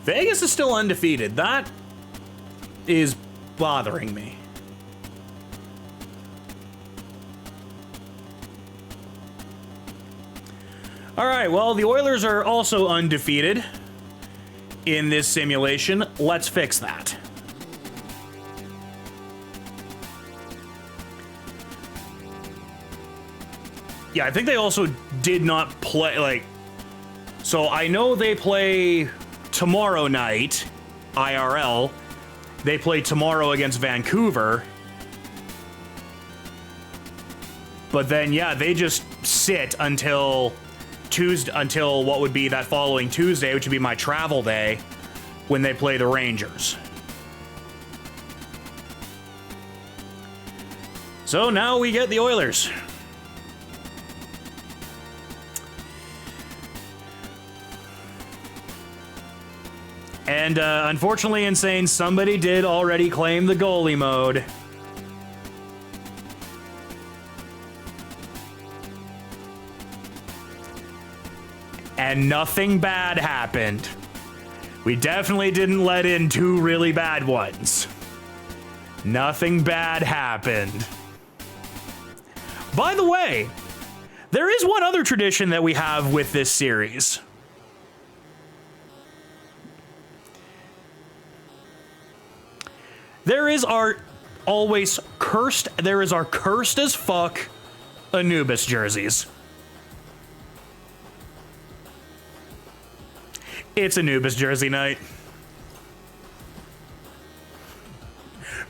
Vegas is still undefeated. That is bothering me. All right, well, the Oilers are also undefeated in this simulation. Let's fix that. Yeah, I think they also did not play, like... So I know they play tomorrow night, IRL. They play tomorrow against Vancouver. But then, yeah, they just sit until Tuesday, until what would be that following Tuesday, which would be my travel day, when they play the Rangers. So now we get the Oilers. And unfortunately, Insane, somebody did already claim the goalie mode. And nothing bad happened. We definitely didn't let in two really bad ones. Nothing bad happened. By the way, there is one other tradition that we have with this series. There is our always cursed, there is our cursed as fuck Anubis jerseys. It's Anubis jersey night.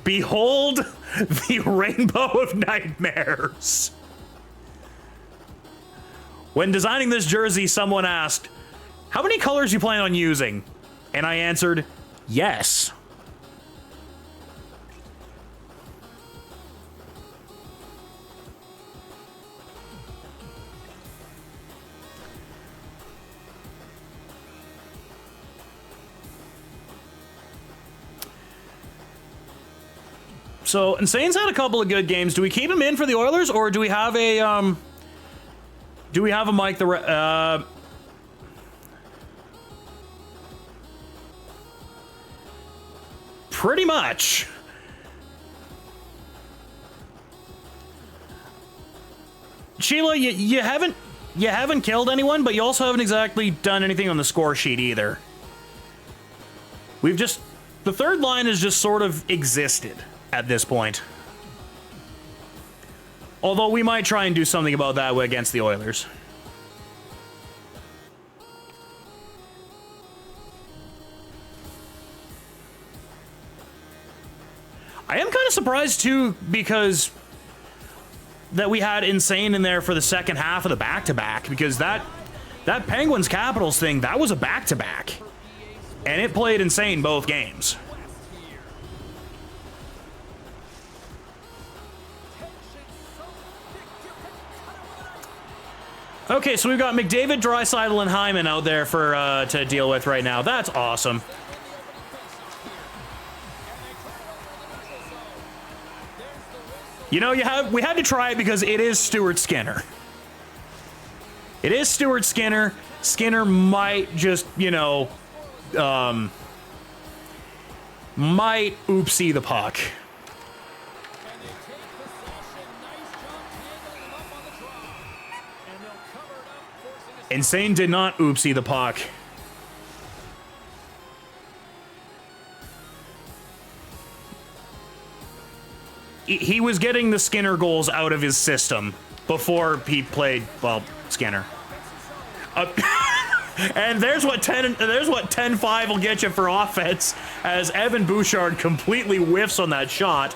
Behold the rainbow of nightmares. When designing this jersey, someone asked, "How many colors you plan on using?" And I answered, yes. So, Insane's had a couple of good games. Do we keep him in for the Oilers, or do we have a, Mike the, pretty much. Sheila, you haven't killed anyone, but you also haven't exactly done anything on the score sheet either. The third line has just sort of existed at this point. Although we might try and do something about that against the Oilers. I am kind of surprised too, because that we had Insane in there for the second half of the back-to-back, because that Penguins Capitals thing, that was a back-to-back. And it played Insane both games. Okay, so we've got McDavid, Draisaitl, and Hyman out there for to deal with right now. That's awesome. You know, we had to try it because it is Stuart Skinner. It is Stuart Skinner. Skinner might just, you know, might oopsie the puck. Insane did not oopsie the puck. He was getting the Skinner goals out of his system before he played, well, Skinner. And there's what 10-5 will get you for offense, as Evan Bouchard completely whiffs on that shot,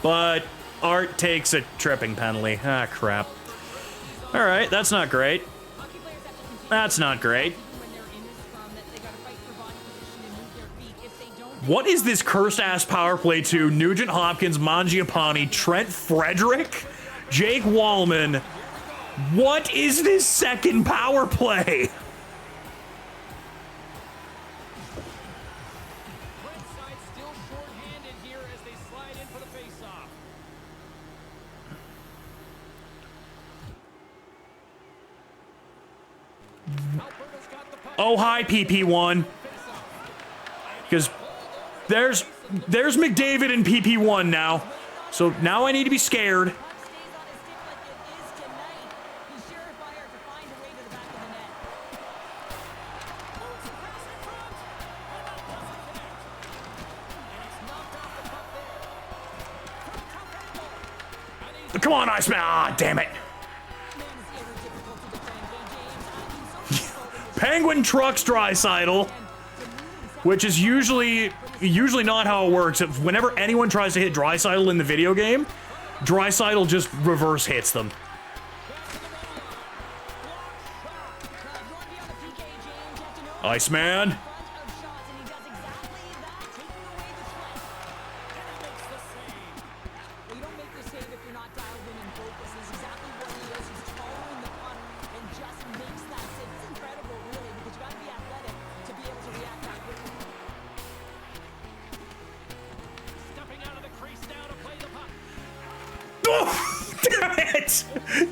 but Art takes a tripping penalty. Ah, crap. All right, that's not great. That's not great. What is this cursed-ass power play to Nugent Hopkins, Mangiapane, Trent Frederick, Jake Wallman? What is this second power play? Oh, hi, PP1. Because there's McDavid in PP1 now. So now I need to be scared. Come on, Iceman. Ah, damn it. Penguin trucks Draisaitl, which is usually not how it works. Whenever anyone tries to hit Draisaitl in the video game, Draisaitl just reverse hits them. Iceman.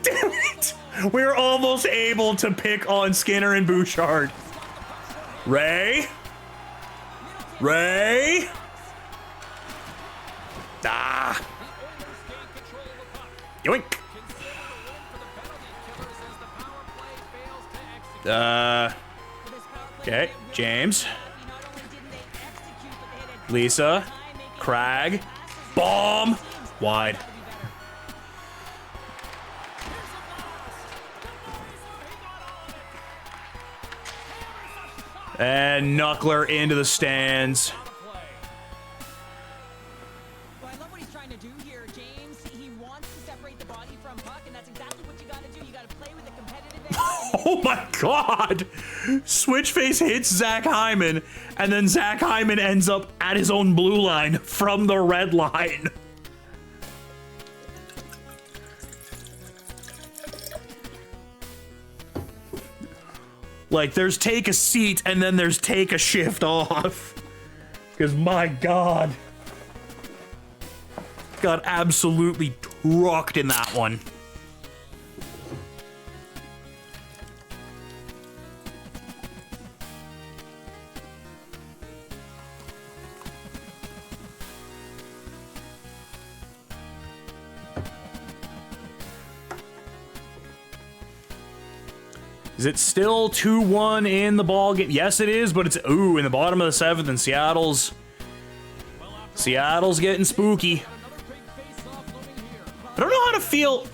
Damn it! We're almost able to pick on Skinner and Bouchard. Ray? Ah! Yoink! Okay, James. Lisa. Cragg. Bomb! Wide. And Knuckler into the stands. Well, I love what he's trying to do here, James. He wants to separate the body from puck, and that's exactly what you got to do. You got to play with the competitive edge. Oh my god! Switchface hits Zach Hyman, and then Zach Hyman ends up at his own blue line from the red line. Like, there's take a seat, and then there's take a shift off. Because, my God. Got absolutely trucked in that one. Is it still 2-1 in the ball game? Yes, it is, but it's in the bottom of the 7th, and Seattle's getting spooky. I don't know how to feel.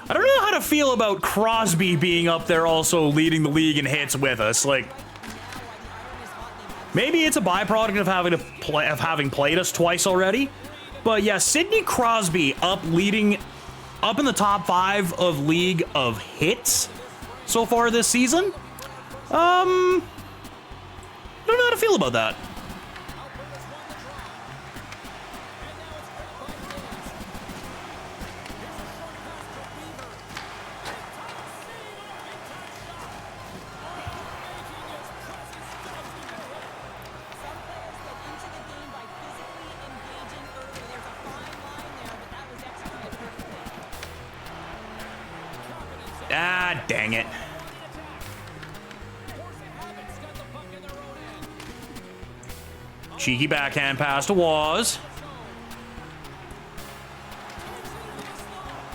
I don't know how to feel about Crosby being up there also leading the league in hits with us. Like, maybe it's a byproduct of having played us twice already. But yeah, Sidney Crosby up in the top 5 of league of hits so far this season. I don't know how to feel about that. Ah, dang it. Cheeky backhand pass to Waz.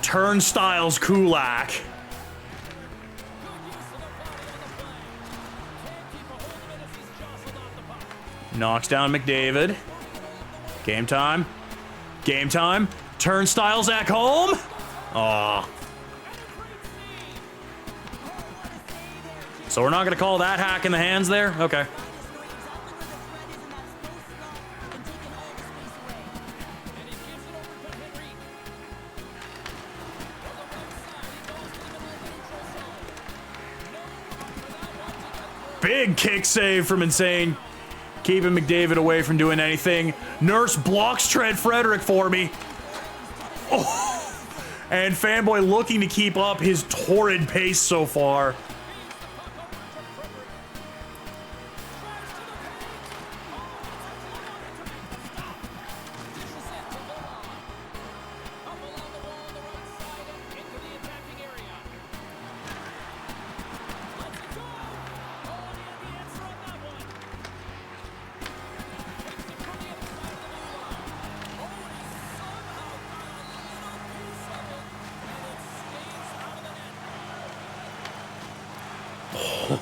Turnstiles Kulak. Knocks down McDavid. Game time. Game time. Turnstiles at home. Aw. So we're not going to call that hack in the hands there? Okay. Big kick save from Insane. Keeping McDavid away from doing anything. Nurse blocks Trent Frederick for me. Oh. And Fanboy looking to keep up his torrid pace so far.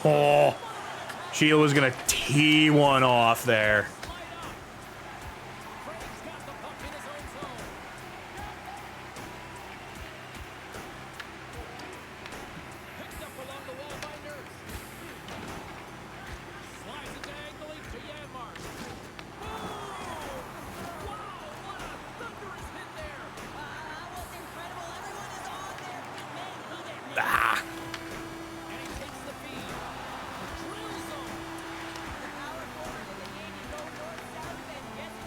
Oh, Sheila was gonna tee one off there.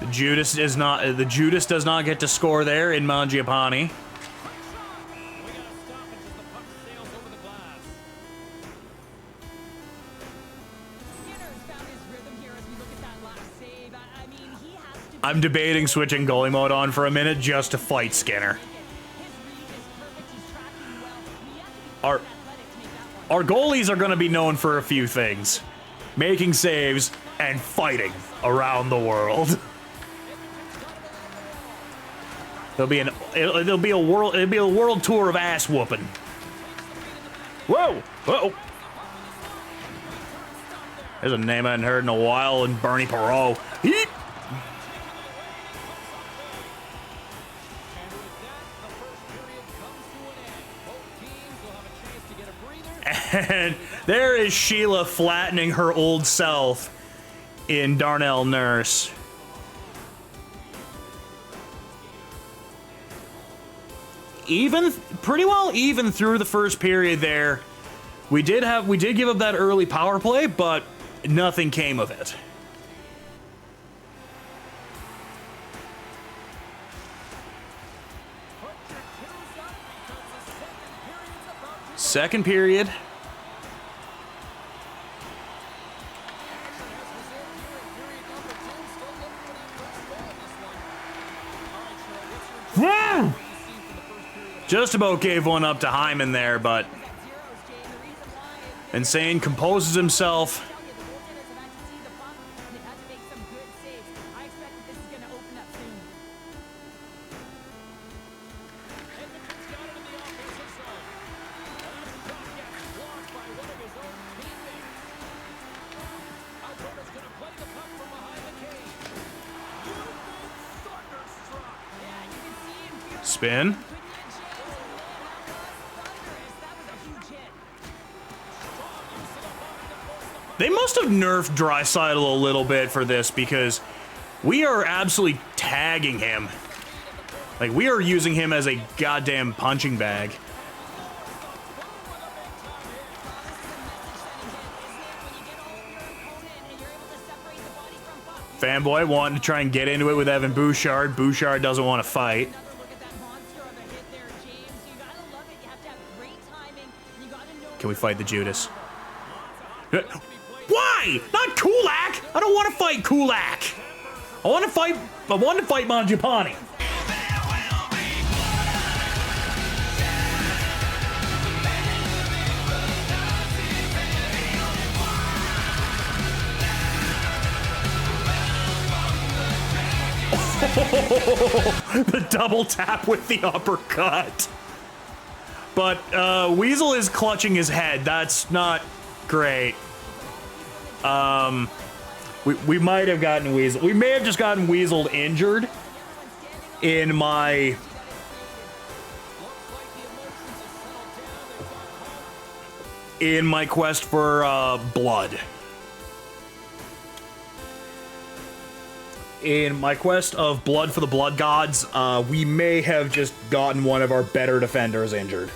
The Judas does not get to score there in Mangiapane. I'm debating switching goalie mode on for a minute just to fight Skinner. Our goalies are going to be known for a few things: making saves and fighting around the world. It'll be a world tour of ass whooping. Whoa! Uh-oh. There's a name I hadn't heard in a while, and Bernie Perreault. Yeet. And there is Sheila flattening her old self in Darnell Nurse. Pretty well even through the first period there. We did give up that early power play, but nothing came of it. Second period. Just about gave one up to Hyman there, but Insane composes himself. Spin. They must have nerfed Draisaitl a little bit for this, because we are absolutely tagging him. Like, we are using him as a goddamn punching bag. Fanboy wanting to try and get into it with Evan Bouchard. Bouchard doesn't want to fight. Can we fight the Judas? Why? Not Kulak! I don't want to fight Kulak! I want to fight Mangiapane. The double tap with the uppercut. But Weasel is clutching his head. That's not great. We might have gotten Weasel. We may have just gotten Weaseled injured in my quest for blood. In my quest of blood for the blood gods, we may have just gotten one of our better defenders injured.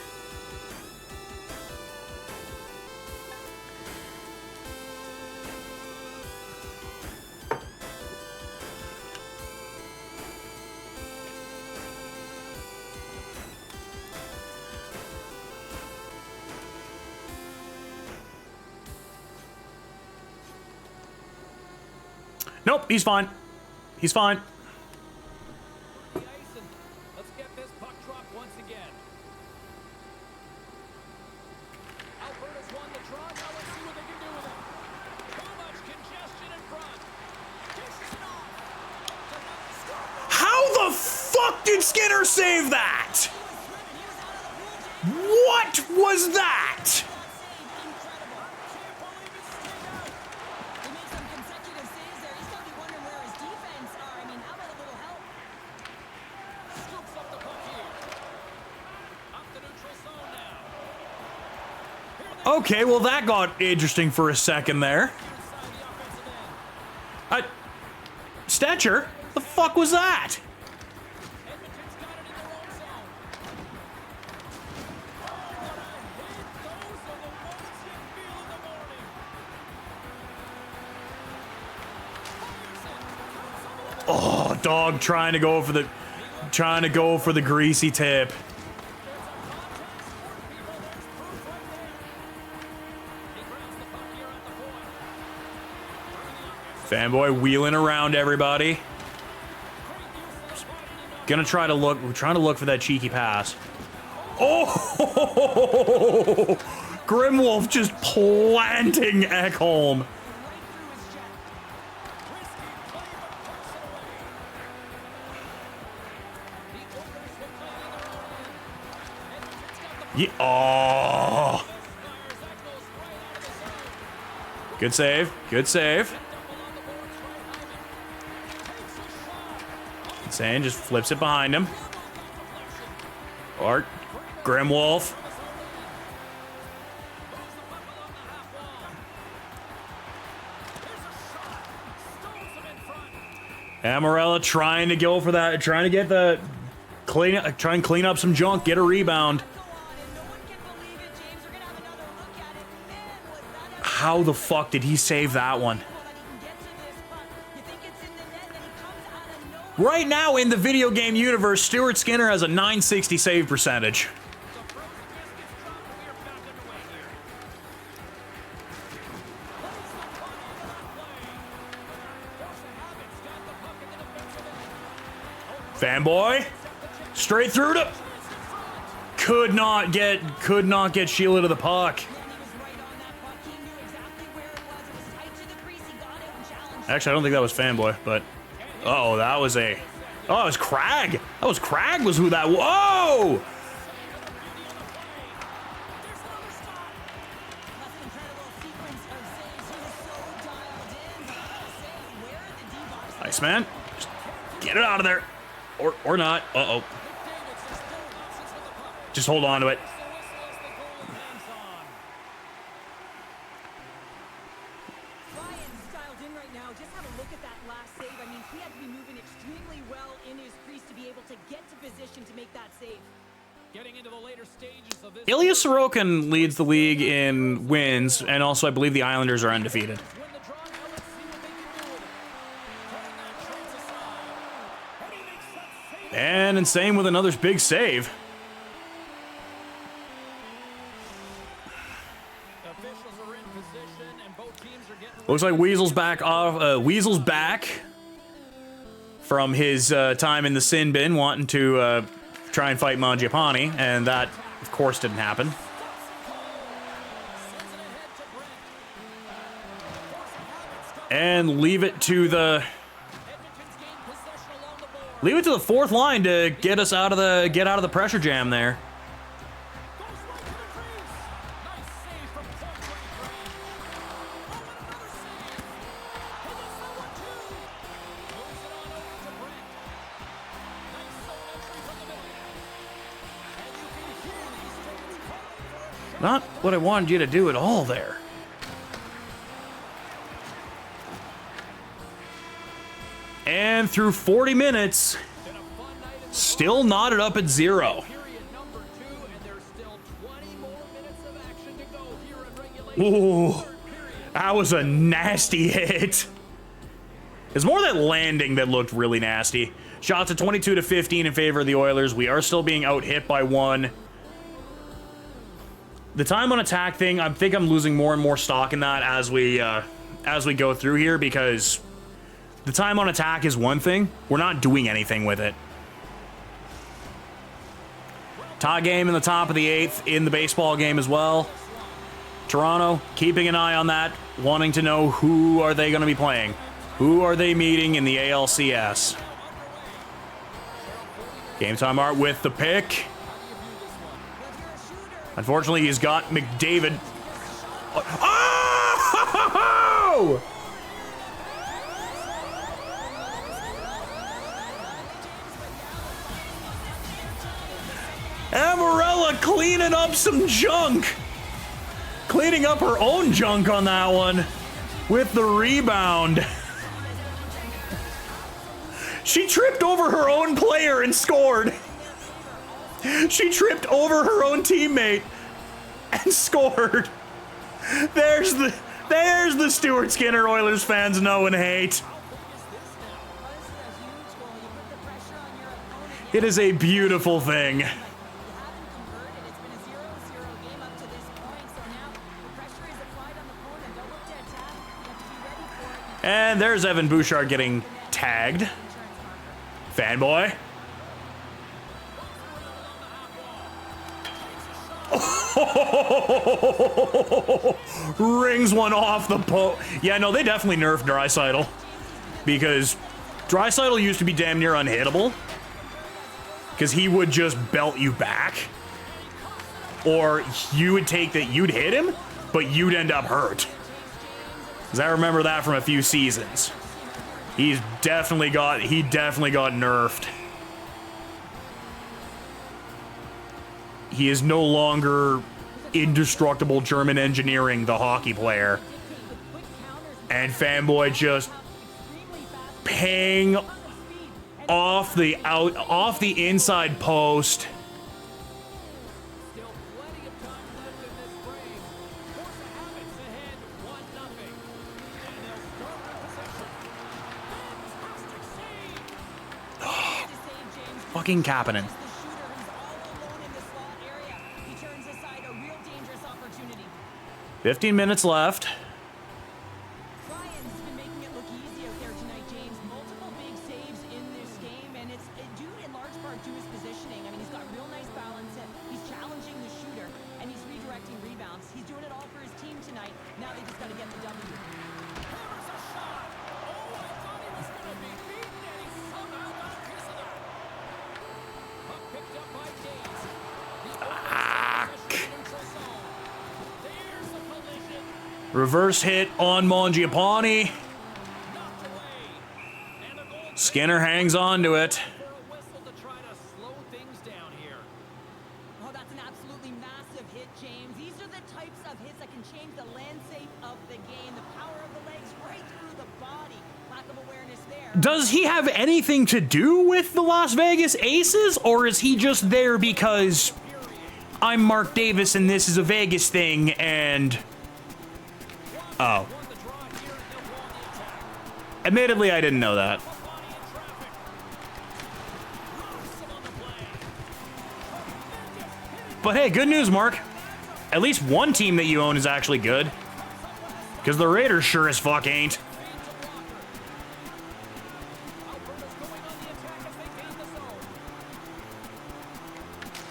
Nope, he's fine. He's fine. Let's get this puck drop once again. Alberta's won the draw. Now let's see what they can do with it. Too much congestion in front. How the fuck did Skinner save that? What was that? Okay, well that got interesting for a second there. Stetcher? The fuck was that? Oh, dog trying to go for the greasy tip. Fanboy wheeling around everybody. We're trying to look for that cheeky pass. Oh! Grimwolf just planting Ekholm. Yeah. Oh. Good save. Good save. Insane just flips it behind him. Art. Grimwolf. Amarella trying to go for that, trying to get the try and clean up some junk, get a rebound. How the fuck did he save that one? Right now in the video game universe, Stuart Skinner has a 960 save percentage. Fanboy, straight through to, could not get shielded to the puck. Actually, I don't think that was Fanboy, but oh, that was it was Crag. That was Crag was who that was. Whoa! Nice, man. Just get it out of there. Or not. Uh-oh. Just hold on to it. Ilya Sorokin leads the league in wins, and also I believe the Islanders are undefeated. And insane with another big save. Looks like Weasel's back off. Weasel's back from his time in the sin bin, wanting to try and fight Mangiapane, and that, of course, didn't happen. And leave it to the fourth line to get us out of the pressure jam there. Not what I wanted you to do at all there. And through 40 minutes, still knotted up at 0. Ooh, that was a nasty hit. It's more that landing that looked really nasty. Shots at 22-15 in favor of the Oilers. We are still being out-hit by 1. The time on attack thing, I think I'm losing more and more stock in that as we go through here, because the time on attack is one thing. We're not doing anything with it. Tie game in the top of the 8th in the baseball game as well. Toronto, keeping an eye on that, wanting to know who are they going to be playing. Who are they meeting in the ALCS? Game time art with the pick. Unfortunately, he's got McDavid. Oh! Amarella cleaning up some junk. cleaning up her own junk on that one with the rebound. She tripped over her own player and scored. She tripped over her own teammate and scored. There's the Stuart Skinner Oilers fans know and hate. It is a beautiful thing. And there's Evan Bouchard getting tagged. Fanboy. Rings one off the post. Yeah, no, they definitely nerfed Draisaitl. Because Draisaitl used to be damn near unhittable. Because he would just belt you back. Or you would take that you'd hit him, but you'd end up hurt. Because I remember that from a few seasons. He definitely got nerfed. He is no longer indestructible German engineering, the hockey player. And Fanboy just ping off the inside post. Fucking Kapanen. 15 minutes left. Ryan's been making it look easy out there tonight, James. Multiple big saves in this game, and it's due in large part to his positioning. I mean, he's got real nice balance, and he's challenging the shooter, and he's redirecting rebounds. He's doing it all for his team tonight. Now they just got to get the W. Hammers a shot. Oh, I thought he was going to be beaten, and he somehow got a piece of that. Puck picked up by Days. There's the collision. Reverse hit on Mangiapane. Knocked away. And the goal Skinner hangs on to it. for a whistle to try to slow things down here. Oh, that's an absolutely massive hit, James. These are the types of hits that can change the landscape of the game. The power of the legs right through the body. Lack of awareness there. Does he have anything to do with the Las Vegas Aces, or is he just there because I'm Mark Davis and this is a Vegas thing and... Oh. Won the draw here, and they'll go on the attack. Admittedly, I didn't know that. Body in traffic. Moves him on the play. But hey, good news, Mark. At least one team that you own is actually good. Because the Raiders sure as fuck ain't. Alberta's going on the attack as they gain the zone.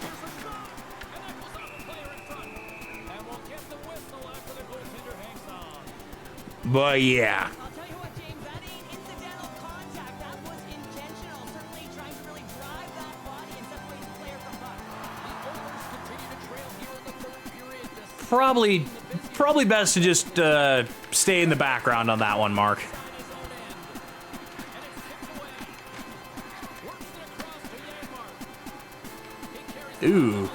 Here's a shot, and that goes off a player in front. And we'll get the whistle after the goaltender hangs on. But yeah. I'll tell you what, James, that ain't incidental contact. That was intentional. Certainly trying to really drive that body and separate the player from puck. The Oilers continue to trail here in the third period. This Probably best to just stay in the background on that one, Mark. on his own end. And it's tipped away. Works it across to Yanmark. He carries it Ooh. along the wing.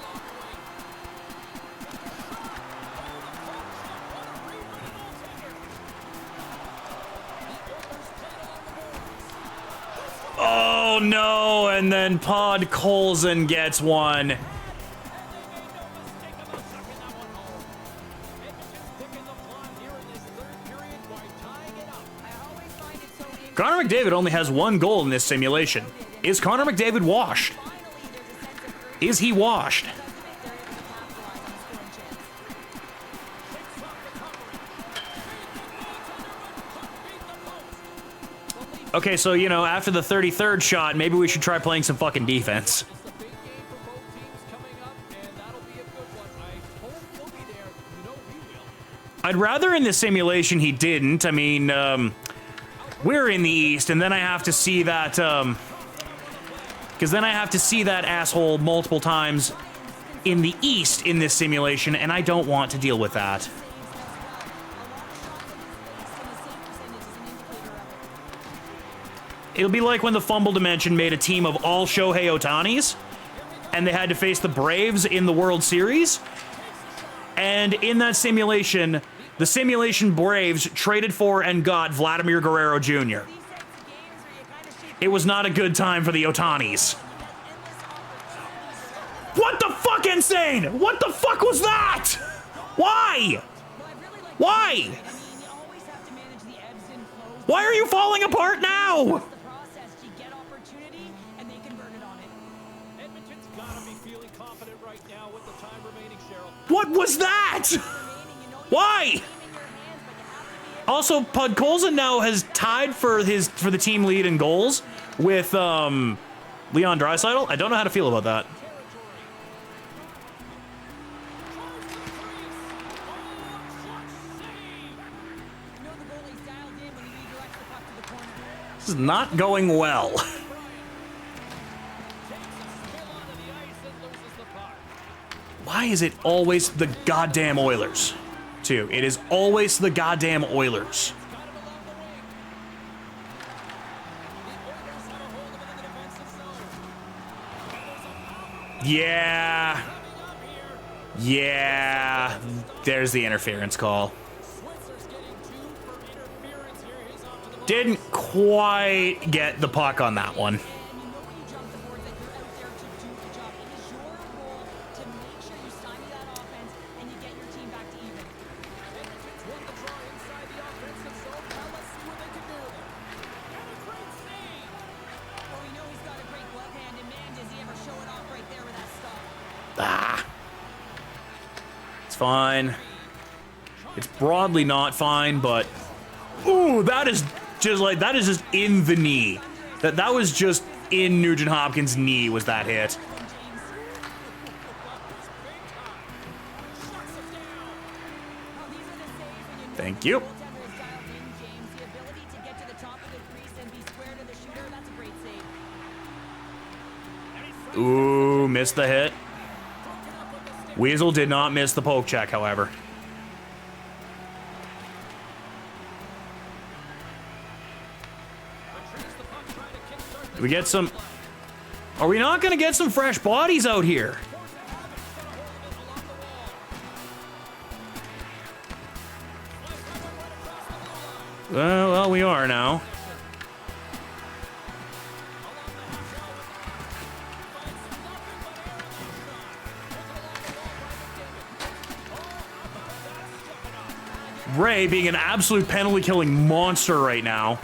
Oh no, and then Pod Colson gets one. Connor McDavid only has one goal in this simulation. Is Connor McDavid washed? Is he washed? Okay, so, you know, after the 33rd shot, maybe we should try playing some fucking defense. It's a big game for both teams coming up, and that'll be a good one. I hope we'll be there. You know we will. I'd rather in the simulation he didn't. I mean, we're in the East, and then I have to see that, because then I have to see that asshole multiple times in the East in this simulation, and I don't want to deal with that. It'll be like when the Fumble Dimension made a team of all Shohei Otanis, and they had to face the Braves in the World Series. And in that simulation, the simulation Braves traded for and got Vladimir Guerrero Jr. It was not a good time for the Otanis. What the fuck, Insane? What the fuck was that? Why? Why? Why are you falling apart now? What was that? Why? Also, Podkolzin now has tied for the team lead in goals with Leon Draisaitl. I don't know how to feel about that. This is not going well. Why is it always the goddamn Oilers, too? It is always the goddamn Oilers. Yeah. Yeah. There's the interference call. Didn't quite get the puck on that one. It's fine. It's broadly not fine, but ooh, that is just in the knee. That was just in Nugent Hopkins' knee was that hit. Thank you. Ooh, missed the hit. Weasel did not miss the poke check, however. Do we get some... Are we not going to get some fresh bodies out here? Well, we are now. Ray being an absolute penalty-killing monster right now.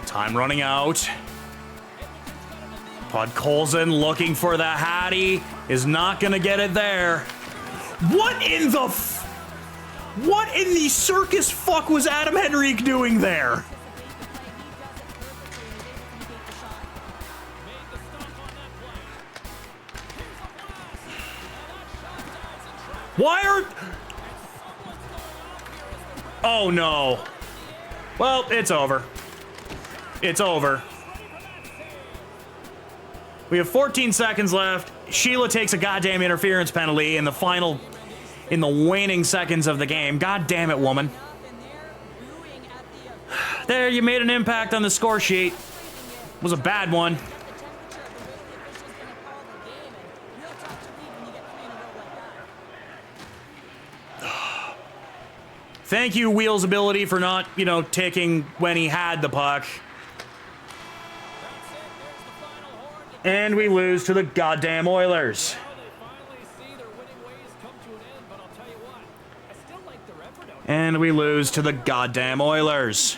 Time running out. Podkolzin looking for the Hattie. Is not gonna get it there. What in the what in the circus fuck was Adam Henrique doing there? Why are... Oh no. Well, it's over. It's over. We have 14 seconds left. Sheila takes a goddamn interference penalty in the waning seconds of the game. God damn it, woman. There, you made an impact on the score sheet. It was a bad one. Thank you, Wheels' ability, for not, taking when he had the puck. And we lose to the goddamn Oilers. And we lose to the goddamn Oilers.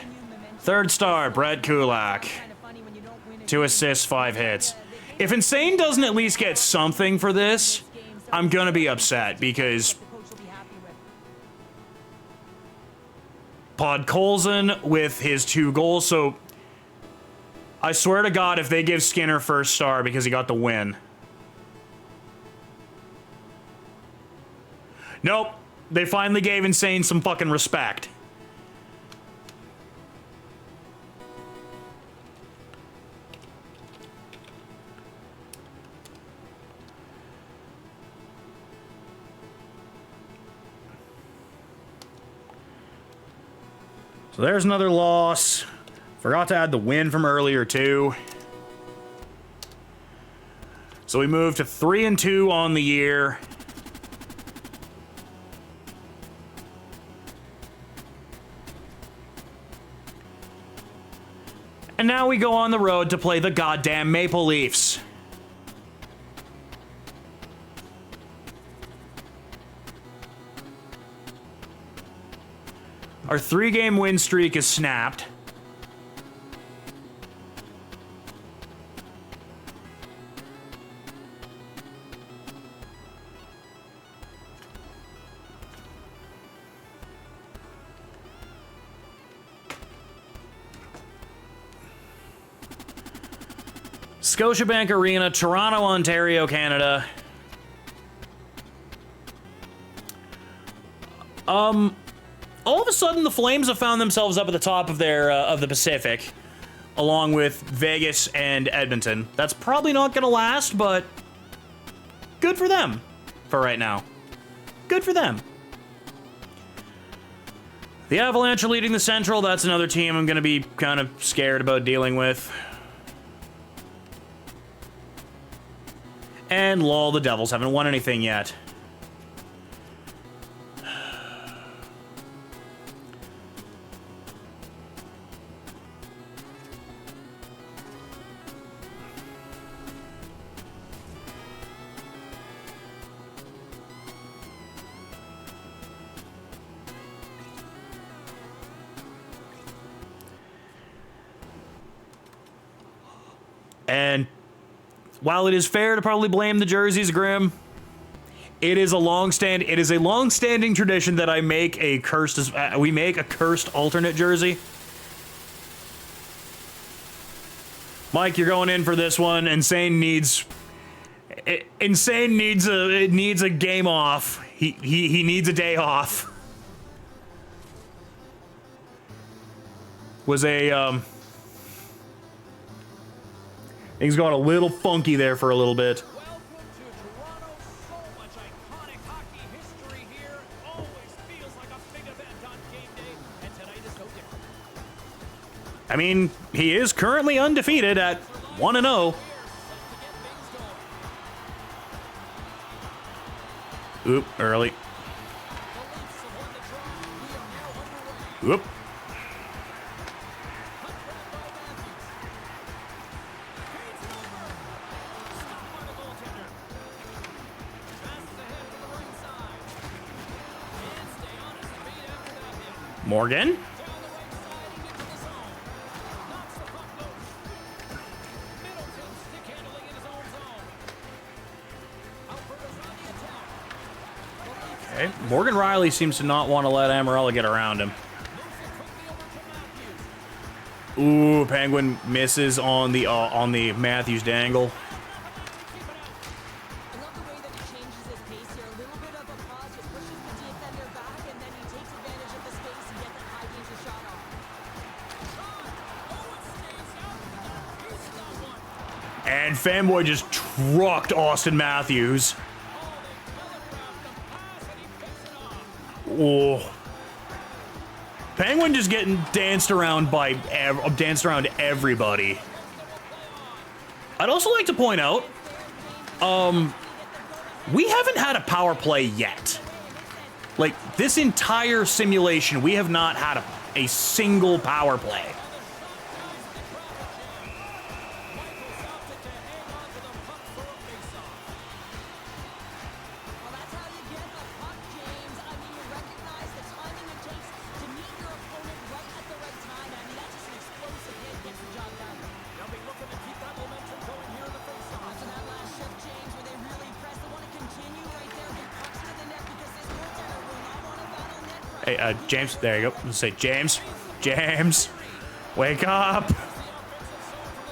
Third star, Brett Kulak. 2 assists, 5 hits. If Insane doesn't at least get something for this, I'm gonna be upset because Podkolzin with his 2 goals, so I swear to God if they give Skinner first star because he got the win. Nope. They finally gave Insane some fucking respect. So there's another loss. Forgot to add the win from earlier, too. So we moved to 3-2 on the year. And now we go on the road to play the goddamn Maple Leafs. Our 3-game win streak is snapped. Scotiabank Arena, Toronto, Ontario, Canada. All of a sudden, the Flames have found themselves up at the top of their of the Pacific, along with Vegas and Edmonton. That's probably not going to last, but good for them for right now. Good for them. The Avalanche are leading the Central. That's another team I'm going to be kind of scared about dealing with. And lol, the Devils haven't won anything yet. And while it is fair to probably blame the jerseys, Grim, it is a long-standing tradition that I make a we make a cursed alternate jersey. Mike, you're going in for this one. Insane needs a game off. He needs a day off. Things got a little funky there for a little bit. Welcome to Toronto. So much iconic hockey history here. Always feels like a big event on game day, and tonight is no different. I mean, he is currently undefeated at 1-0. Oop, early. Oop. Morgan. Okay, Morgan Riley seems to not want to let Amarella get around him. Ooh, Penguin misses on the Matthews dangle. And Fanboy just trucked Austin Matthews. Oh. Penguin just getting danced around everybody. I'd also like to point out, we haven't had a power play yet. Like, this entire simulation, we have not had a single power play. Hey, James, there you go. Let's say James. James, wake up.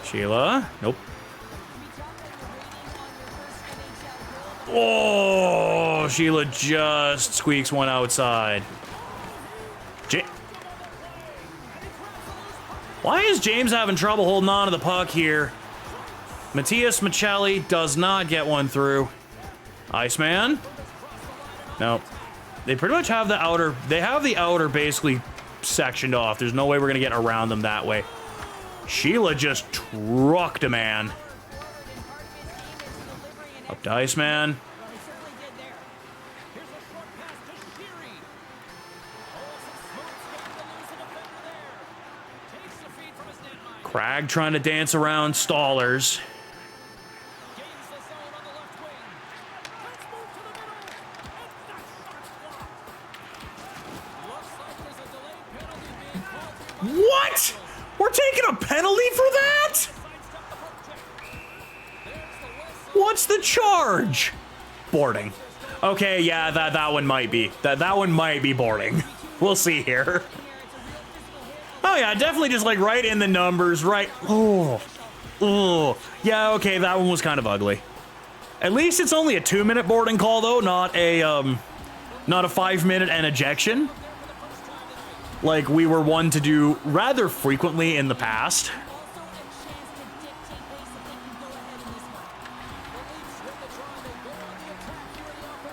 Sheila, nope. Oh, Sheila just squeaks one outside. Why is James having trouble holding on to the puck here? Matthias Michelli does not get one through. Iceman? Nope. They pretty much have the outer, basically sectioned off. There's no way we're going to get around them that way. Sheila just trucked a man. Up to Iceman. Well, he certainly did there. Here's a short pass to Sheary. Oh, some smooth skating to lose a defender there. Takes the feed from his netline. Cragg trying to dance around Stallers. Gains the zone on the left wing. Let's move to the middle. And that shot's blocked. Looks like there's a delayed penalty being called here by What? We're taking a penalty for that? sidestep the hook check. There's the whistle. What's the charge? Boarding. Okay, yeah, that one might be. That one might be boarding. We'll see here. Oh yeah, definitely just like right in the numbers, right? Oh, yeah. Okay, that one was kind of ugly. At least it's only a 2-minute boarding call though, not a 5-minute and ejection, like we were one to do rather frequently in the past. Also a chance to dictate pace if they can go ahead in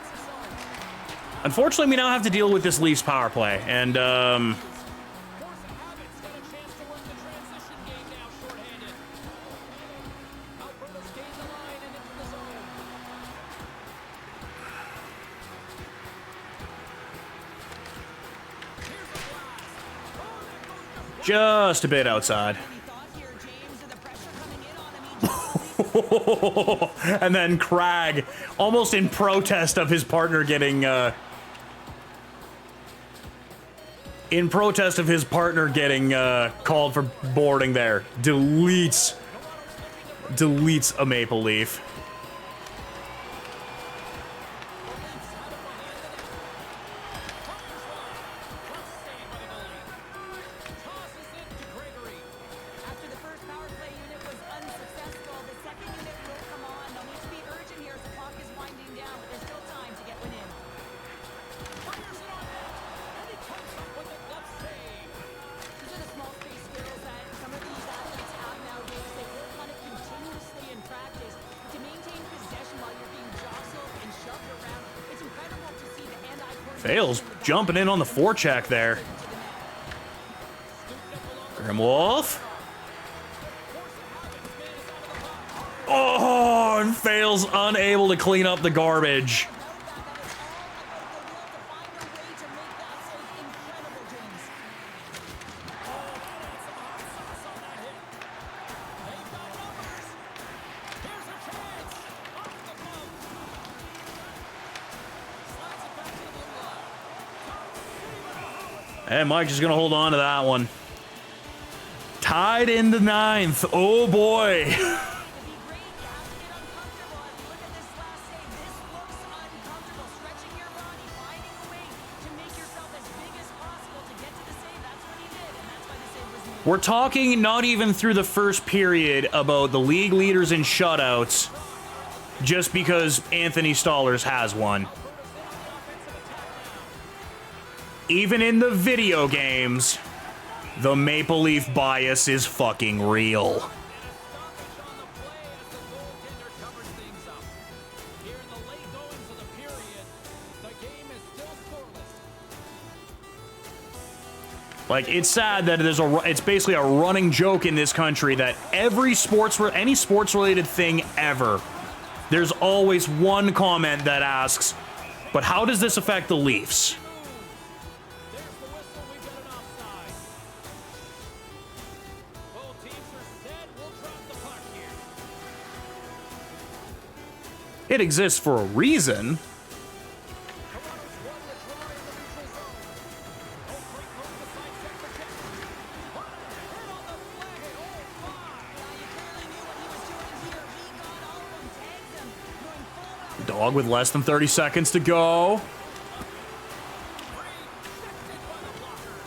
this one. Unfortunately, we now have to deal with this Leafs power play, and Force of habit's got a chance to work the transition game now shorthanded. Alberta's gained the line and into the zone. Here's a blast. Oh, that goes just a bit outside. Any thoughts here, James, of the pressure coming in on him? He just And then Cragg, almost in protest of his partner getting called for boarding there, deletes a Maple Leaf. tosses it to Gregory. After the first power play unit was unsuccessful, the second unit will come on. They'll need to be urgent here as the clock is winding down, but there's still time to get one in. Fires it on net. And he comes up with a glove save. These are the small space skills that some of these athletes have nowadays. They work on it continuously in practice to maintain possession while you're being jostled and shoved around. It's incredible to see the hand-eye coordination. Fails jumping in on the forecheck there. Grimwolf. Oh, and Fails unable to clean up the garbage. Here's a chance. Off the glove. Slides it back to the blue line. And Mike's just gonna hold on to that one. Tied in the 9th. Oh boy. We're talking not even through the first period about the league leaders in shutouts just because Anthony Stallers has one. Even in the video games, the Maple Leaf bias is fucking real. Stoppage on the play as the goaltender covers things up. Here in the late goings of the period, the game is still scoreless. Like, it's sad that it's basically a running joke in this country that any sports related thing ever, there's always one comment that asks, but how does this affect the Leafs? There's the whistle. We've got an offside. Both teams are set. We'll drop the puck here. It exists for a reason. Toronto's won the draw in the neutral zone. Oh, great move to sidestep the check. What a hit on the flag. Oh, my. Dog with less than 30 seconds to go. Rejected by the blocker.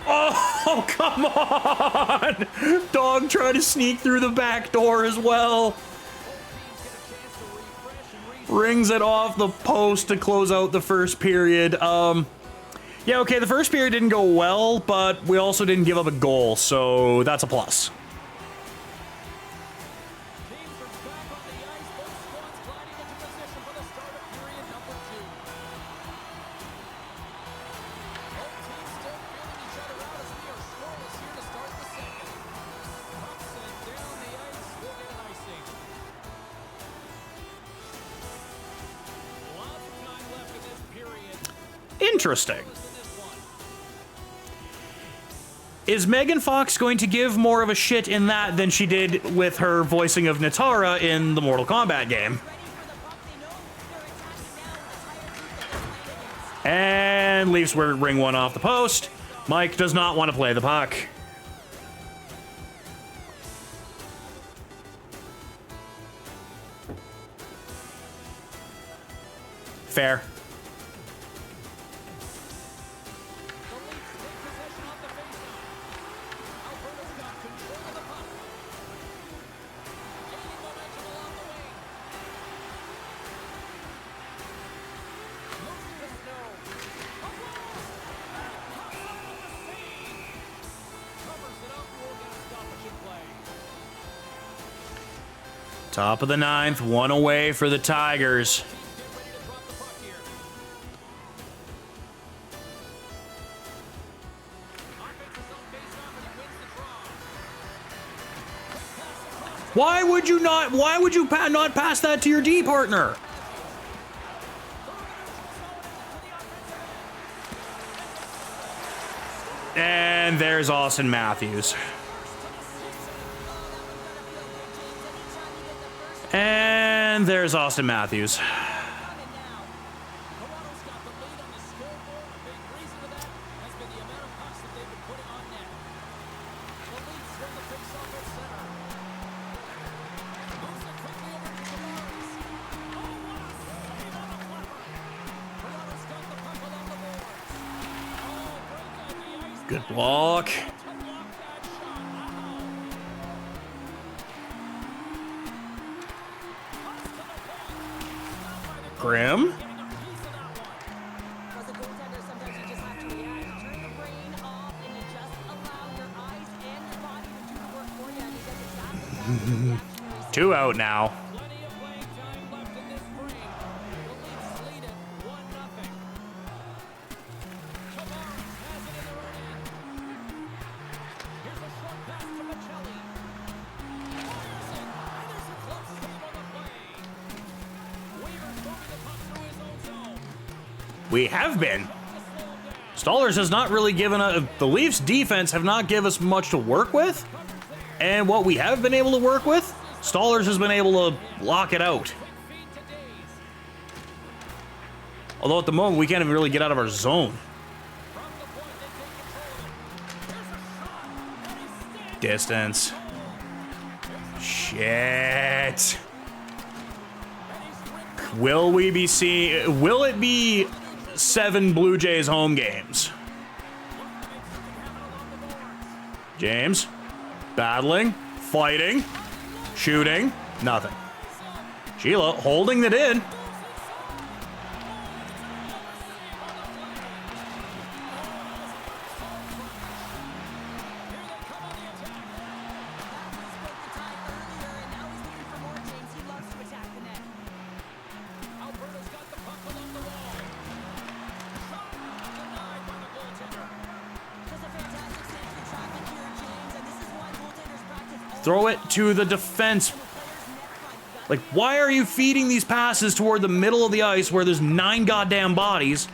Oh, come on! Dog trying to sneak through the back door as well. Both teams get a chance to refresh and reset. Rings it off the post to close out the first period. Yeah, okay, the first period didn't go well, but we also didn't give up a goal, so that's a plus. Teams are back on the ice. Both squads gliding into position for the start of period number 2. Interesting. Is Megan Fox going to give more of a shit in that than she did with her voicing of Natara in the Mortal Kombat game? And Leafs ring one off the post. Mike does not want to play the puck. Fair. Top of the ninth, one away for the Tigers. Why would you not pass that to your D partner? And there's Austin Matthews. And there's Austin Matthews. Good block. Grim. As a goaltender, sometimes you just have to react. Turn the brain off and you just allow your eyes and your body to do the work for you. And he does exactly that with the reactionary. 2 out now. Plenty of playing time left in this frame. The Leafs lead it 1-0. Tavares has it in the right end. Here's a short pass to Michelli. Fires it. Anderson clubs save on the play. Weaver's moving the puck through his own zone. We have been. Stallers has not really given us... The Leafs defense have not given us much to work with. And what we have been able to work with, Stallers has been able to lock it out. Although at the moment, we can't even really get out of our zone. Distance. Shit. Will it be 7 Blue Jays home games? James. Battling. Fighting. Shooting. Nothing. Sheila holding it in. Throw it to the defense. Like, why are you feeding these passes toward the middle of the ice where there's 9 goddamn bodies?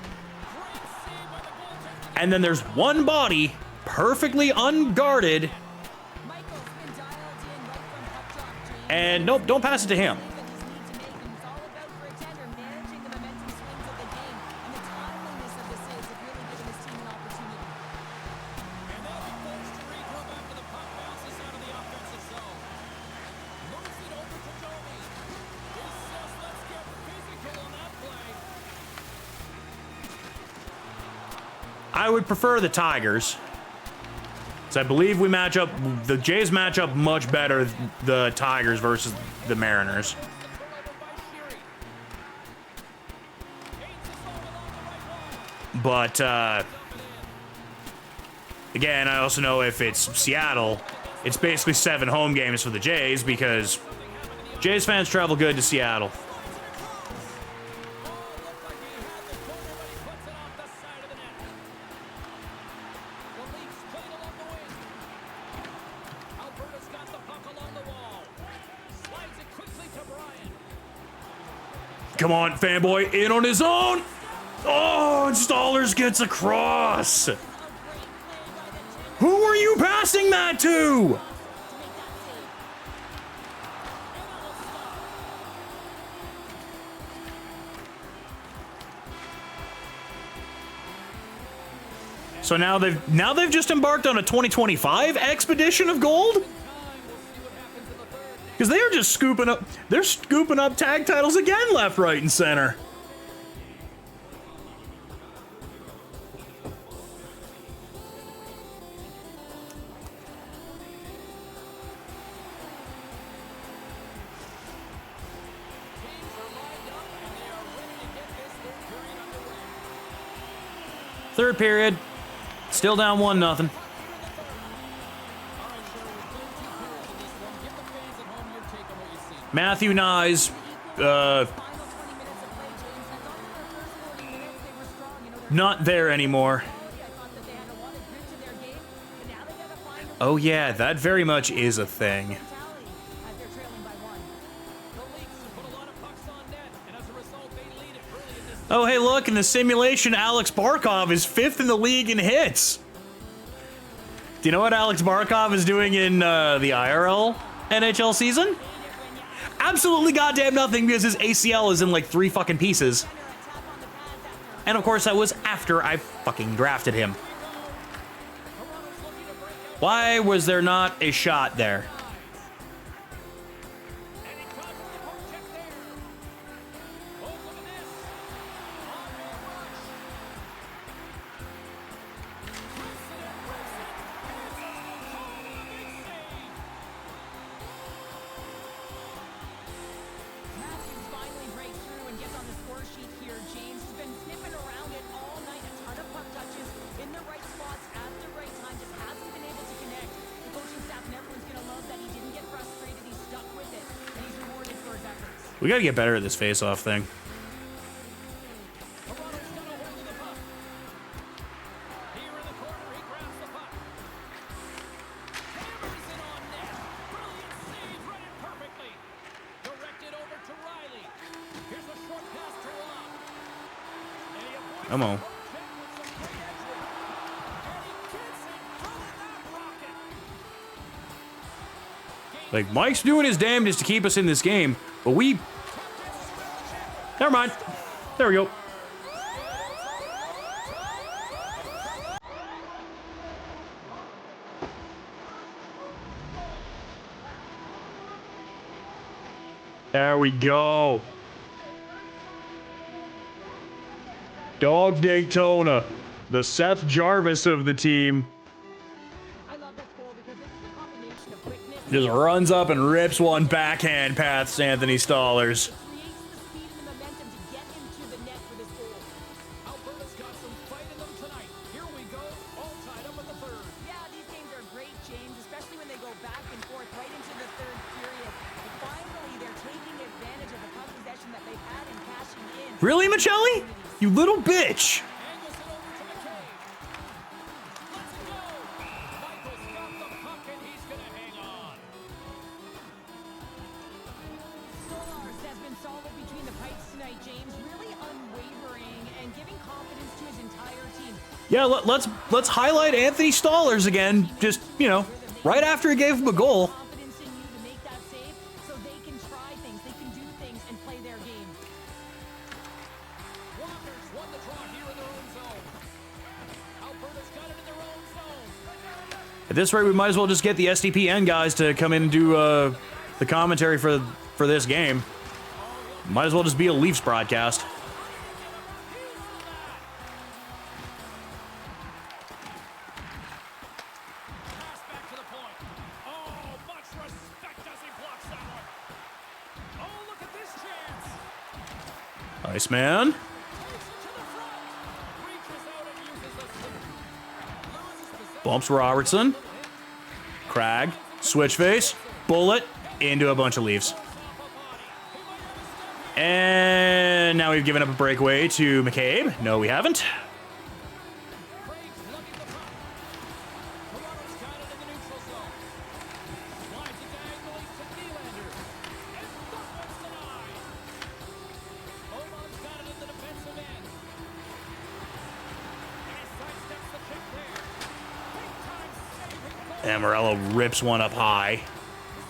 And then there's one body, perfectly unguarded. And nope, don't pass it to him. I would prefer the Tigers. So I believe the Jays match up much better, the Tigers versus the Mariners. But, again, I also know if it's Seattle, it's basically 7 home games for the Jays because Jays fans travel good to Seattle. Come on, fanboy, in on his own. Oh, and Stallers gets across. Who are you passing that to? So now they've just embarked on a 2025 expedition of gold? Because they are just scooping up tag titles again left, right, and center. Third period. Still down 1-0. Matthew Nyes, not there anymore. Oh yeah, that very much is a thing. Oh, hey, look, in the simulation, Alex Barkov is 5th in the league in hits. Do you know what Alex Barkov is doing in the IRL NHL season? Absolutely goddamn nothing, because his ACL is in like 3 fucking pieces. And of course, that was after I fucking drafted him. Why was there not a shot there? We gotta get better at this face-off thing. Come on. Like, Mike's doing his damnedest to keep us in this game, but we... Never mind. There we go. There we go. Dog Daytona, the Seth Jarvis of the team. Just runs up and rips one backhand past Anthony Stallers. Really, Michelli? You little bitch. Yeah, let's highlight Anthony Stallers again. Just, you know, right after he gave him a goal. At this rate, we might as well just get the SDPN guys to come in and do the commentary for this game. Might as well just be a Leafs broadcast. Iceman. Bumps Robertson. Cragg. Switch face. Bullet. Into a bunch of Leafs. And now we've given up a breakaway to McCabe. No, we haven't. And Morello rips one up high. This is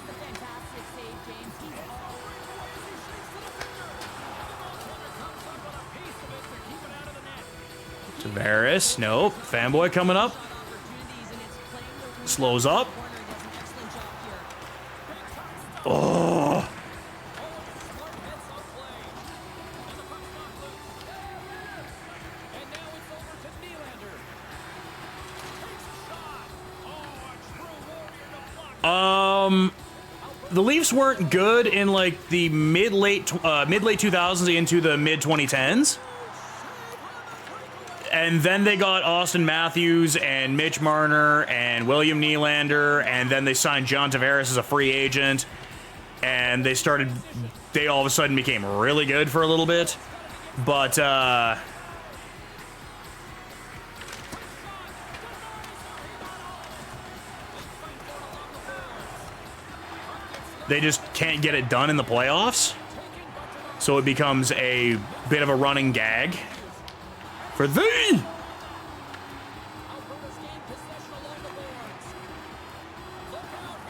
a fantastic save, James. He's Tavares, nope. Fanboy coming up. opportunities, and it's playing those Slows up. corner. Does an excellent job here. Oh. And now it's over to Nylander. Takes a shot. Oh, a true warrior to block. The Leafs weren't good in like the mid-late 2000s into the mid 2010s. And then they got Austin Matthews and Mitch Marner and William Nylander, and then they signed John Tavares as a free agent. And they all of a sudden became really good for a little bit. But, they just can't get it done in the playoffs. So it becomes a bit of a running gag for thee. Alberta's gained possession along the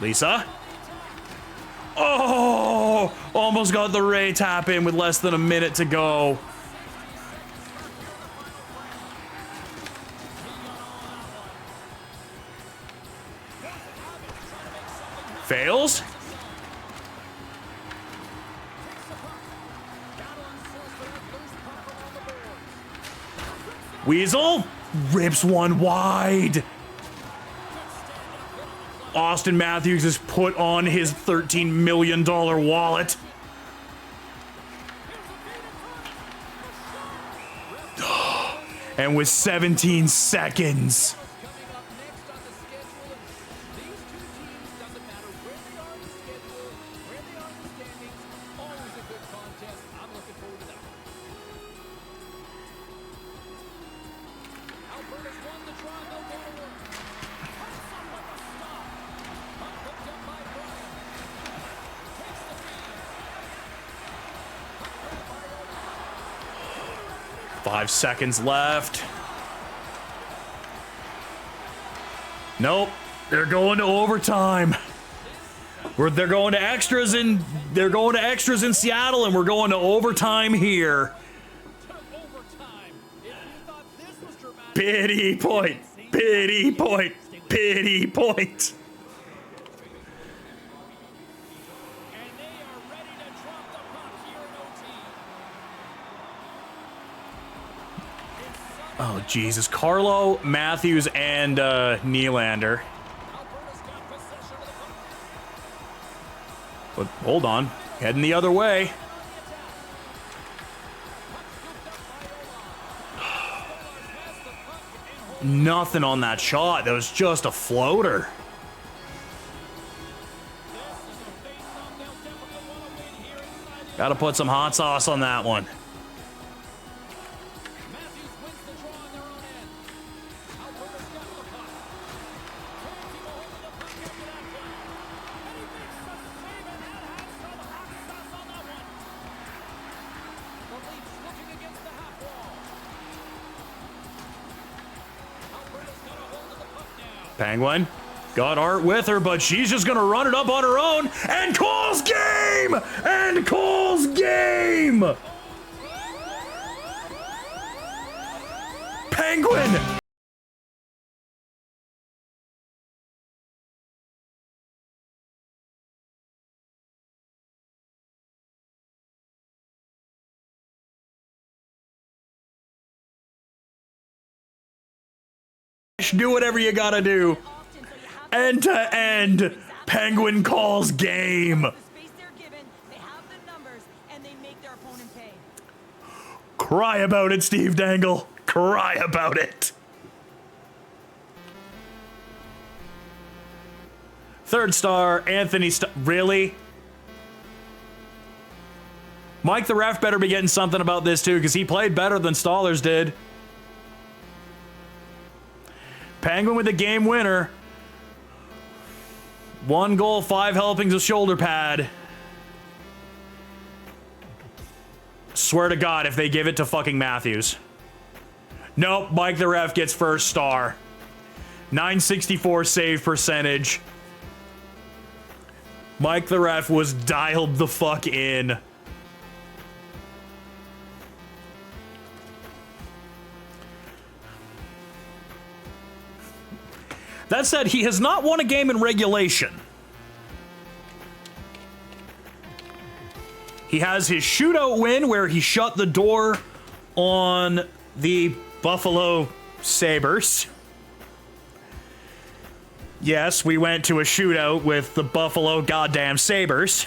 boards. Lisa. Oh, almost got the Ray tap in with less than a minute to go. Fails. Weasel rips one wide. Austin Matthews is put on his $13 million wallet. And with 17 seconds. Coming up next on the schedule, these two teams, doesn't matter where they are in the schedule, where they are in the standings, always a good contest. I'm looking forward to that one. Alberta's won the draw, they'll go to work. Cuts up with a stop. Hooked up by Bryant. Takes the feed. 5 seconds left. Nope. They're going to overtime. They're going to extras in Seattle, and we're going to overtime here. Overtime. If you thought this was dramatic, Pity point. Pity point. Pity point. and they are ready to drop the puck here in OT. Oh, Jesus. Carlo, Matthews, and Nylander. Alberta's got possession of the puck. But hold on. Heading the other way. Nothing on that shot. That was just a floater. Got to put some hot sauce on that one. Matthews wins the draw on their own end. Alberta's got the puck. Timo holding the puck after that play. And he makes the save, and that has some hot sauce on that one. The Leafs looking against the half wall. Alberta's got a hold of the puck now. Penguin got Art with her, but she's just going to run it up on her own and calls game! And calls game! Penguin! Do whatever you gotta do. Often, so you have End to end, Penguin calls game. the space they're given, they have the numbers, and they make their opponent pay. Cry about it, Steve Dangle. Cry about it. Third star, Anthony really? Mike the ref better be getting something about this too, because he played better than Stollers did. Penguin with the game winner. 1 goal, 5 helpings of shoulder pad. Swear to God, if they give it to fucking Matthews. Nope, Mike the ref gets first star. 964 save percentage. Mike the ref was dialed the fuck in. That said, he has not won a game in regulation. He has his shootout win where he shut the door on the Buffalo Sabres. Yes, we went to a shootout with the Buffalo goddamn Sabres.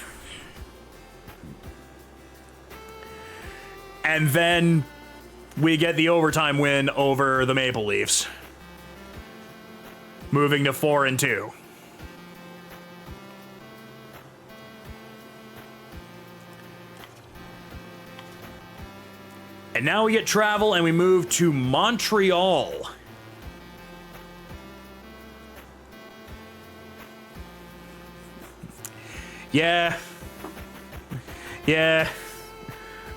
And then we get the overtime win over the Maple Leafs, moving to 4-2. And now we get travel and we move to Montreal. Yeah.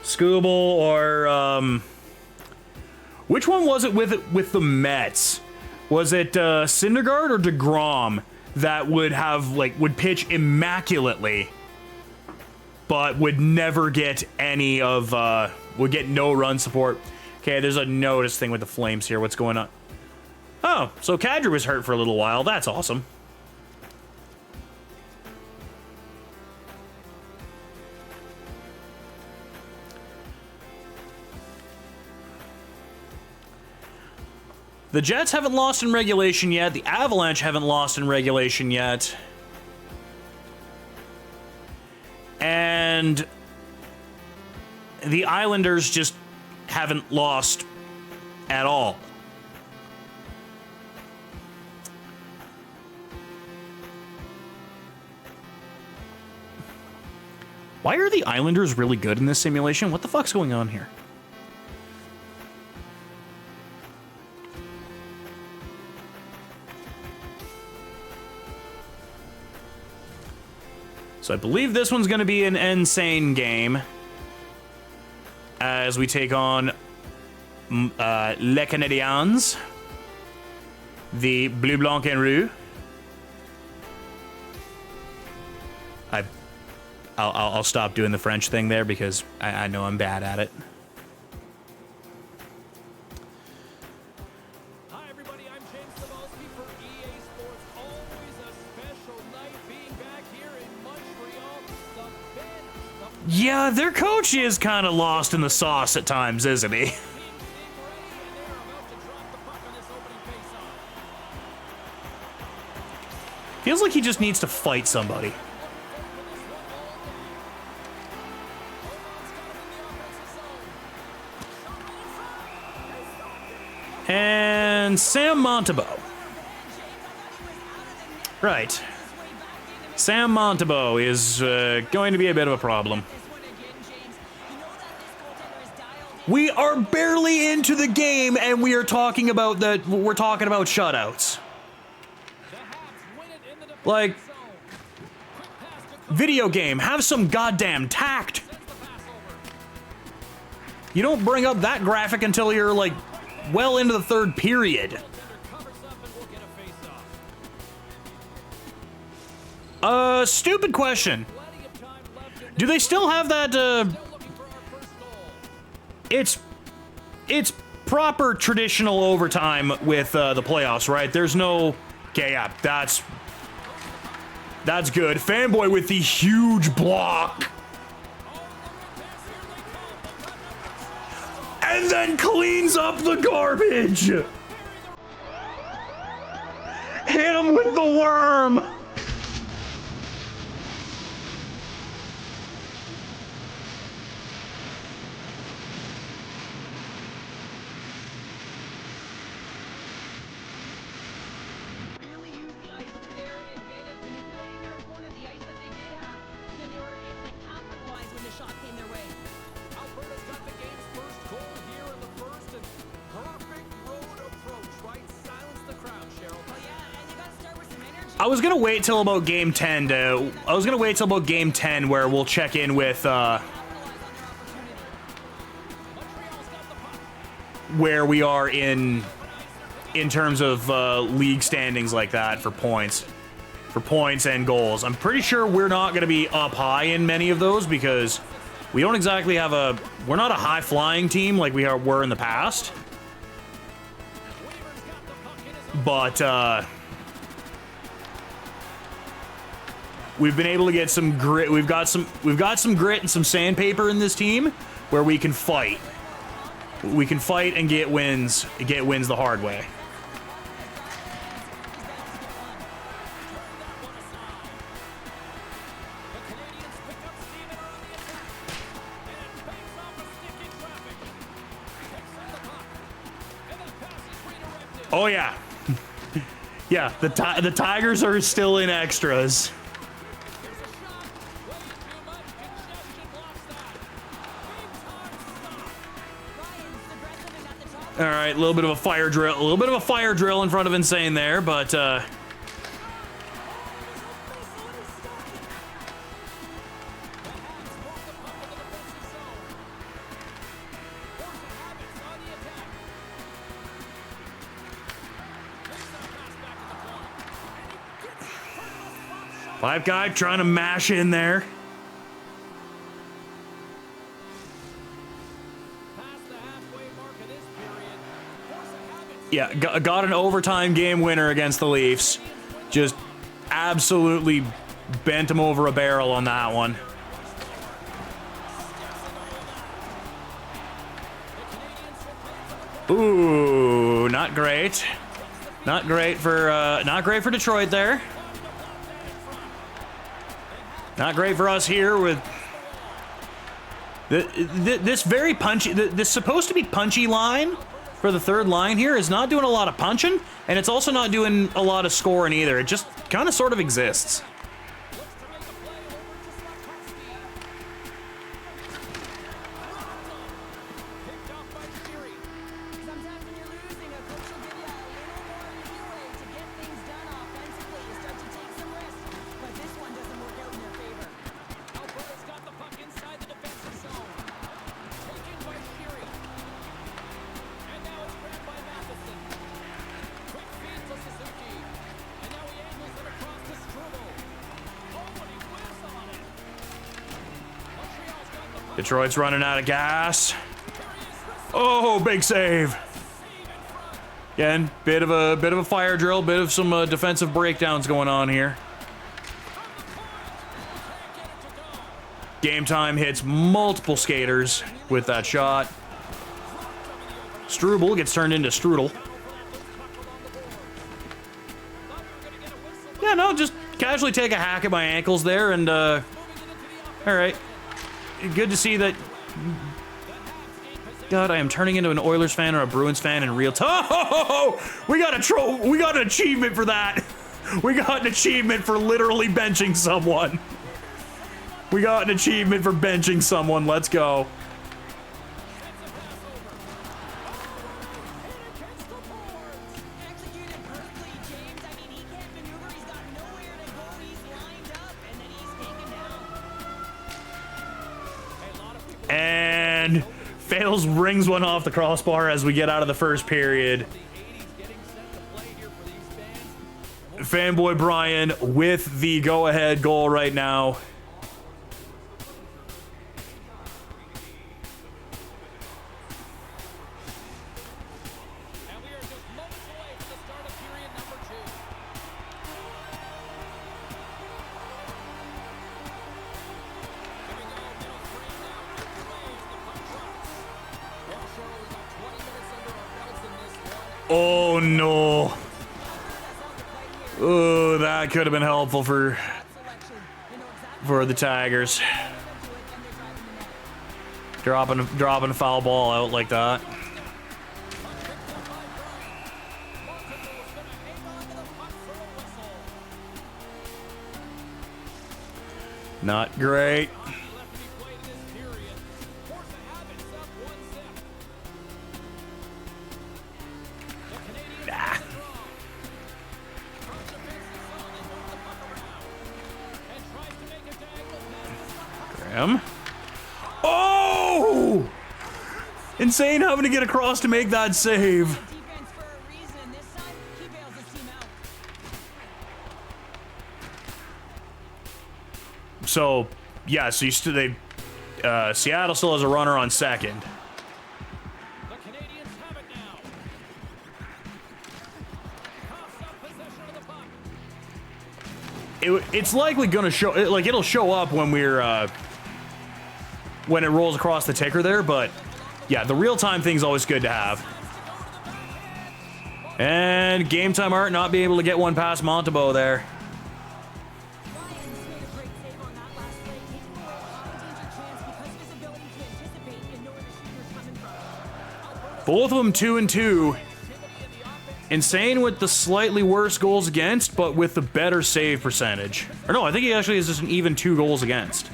Skubal or which one was it with the Mets? Was it Syndergaard or DeGrom that would pitch immaculately, but would never get any of would get no run support? Okay, there's a notice thing with the Flames here. What's going on? Oh, so Kadri was hurt for a little while. That's awesome. The Jets haven't lost in regulation yet. The Avalanche haven't lost in regulation yet. And the Islanders just haven't lost at all. Why are the Islanders really good in this simulation? What the fuck's going on here? So I believe this one's going to be an insane game as we take on Les Canadiens, the Bleu Blanc and Rouge. I'll stop doing the French thing there because I know I'm bad at it. Hi, everybody. I'm James Cebulski for EA Sports. Always a special night being back here in Montreal. The Ben, Yeah, their coach is kind of lost in the sauce at times, isn't he? team's getting ready, and they're about to drop the puck on this opening faceoff. Feels like he just needs to fight somebody. And Sam Montembeault. Right. Sam Montembeault is going to be a bit of a problem. We are barely into the game, and we are talking about that. We're talking about shutouts. Like, video game, have some goddamn tact. You don't bring up that graphic until you're like well into the third period. Stupid question. Do they still have that, It's proper traditional overtime with, the playoffs, right? There's no... Okay, yeah, that's good. Fanboy with the huge block. And then cleans up the garbage. Hit him with the worm. Really used the ice there and advantage when he's playing their opponent the ice that they did have. Then they were able to capitalize when the shot came their way. Alberta's got the game's first goal here in the first, and perfect road approach, right? Silence the crowd, Cheryl. Oh yeah, and you gotta start with some energy. I was gonna wait till about game 10 where we'll check in with Capitalize on their opportunity. Montreal's got the puck. where we are in in terms of league standings like that for points and goals. I'm pretty sure we're not going to be up high in many of those because we don't exactly have we're not a high flying team like we were in the past. But we've been able to get some grit. We've got some grit and some sandpaper in this team where we can fight. We can fight and get wins the hard way. Oh yeah. Yeah, the Tigers are still in extras. All right, a little bit of a fire drill in front of Insane there, but Five guy trying to mash in there. Yeah, got an overtime game winner against the Leafs. Just absolutely bent him over a barrel on that one. Ooh, not great. Not great for Detroit there. Not great for us here with this very punchy, this supposed to be punchy line for the third line here is not doing a lot of punching, and it's also not doing a lot of scoring either. It just kind of sort of exists. Detroit's running out of gas. Oh, big save. Again, bit of a fire drill, bit of some defensive breakdowns going on here. Game Time hits multiple skaters with that shot. Struble gets turned into Strudel. Yeah, no, just casually take a hack at my ankles there, and all right. Good to see that. God, I am turning into an Oilers fan or a Bruins fan in real time. Oh, we got an achievement for that. We got an achievement for literally benching someone. We got an achievement for benching someone. Let's go. And Fails rings one off the crossbar as we get out of the first period. Fanboy Brian with the go-ahead goal right now. Oh no. Oh, that could have been helpful for the Tigers. Dropping a foul ball out like that. Not great. Oh! Insane having to get across to make that save. So, yeah, so Seattle still has a runner on second. The Canadians have it now. Toss up possession of the puck. It's likely gonna show, like, it'll show up when when it rolls across the ticker there, but yeah, the real-time thing's always good to have. And game time Art not being able to get one past Montembeault there. Ryan's made a great save on that last play, taking away a high-danger chance because of his ability to anticipate and know where the shooter's coming from. Both of them 2 and 2. Insane with the slightly worse goals against, but with the better save percentage. Or no, I think he actually has just an even 2 goals against.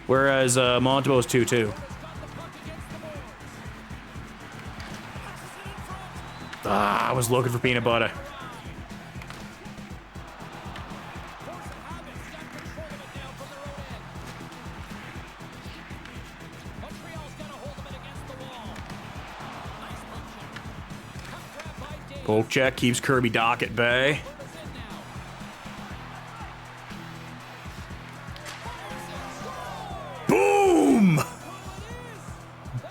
Whereas Montembeault's 2-2. Ah, I was looking for peanut butter. Poke check keeps Kirby Dock at bay. Boom!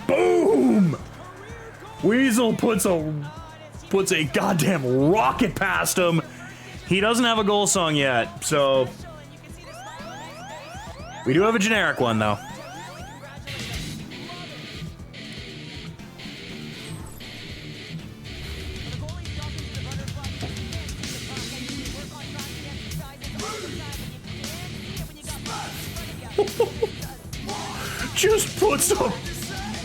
Boom! Weasel puts a goddamn rocket past him. He doesn't have a goal song yet, so we do have a generic one though. Just puts a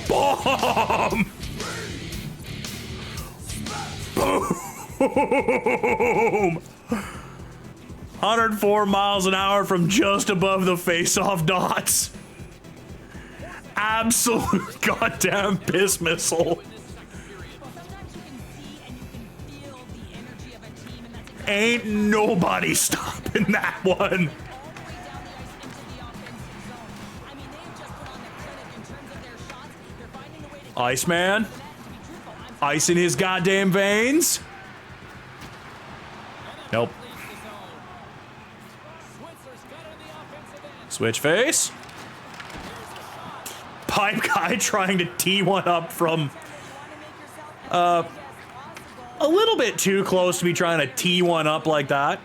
bomb. Boom! 104 miles an hour from just above the face-off dots. Absolute goddamn piss missile. Ain't nobody stopping that one. Iceman. Ice in his goddamn veins. Nope. Switch face. Pipe guy trying to tee one up from a little bit too close to be trying to tee one up like that.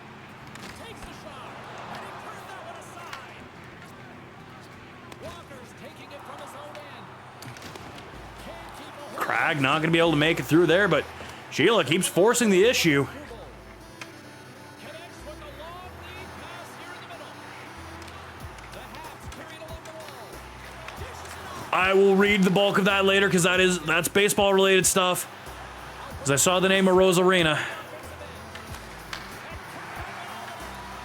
Cragg not going to be able to make it through there, but Sheila keeps forcing the issue. I will read the bulk of that later because that's baseball related stuff. As I saw the name of Rosarina.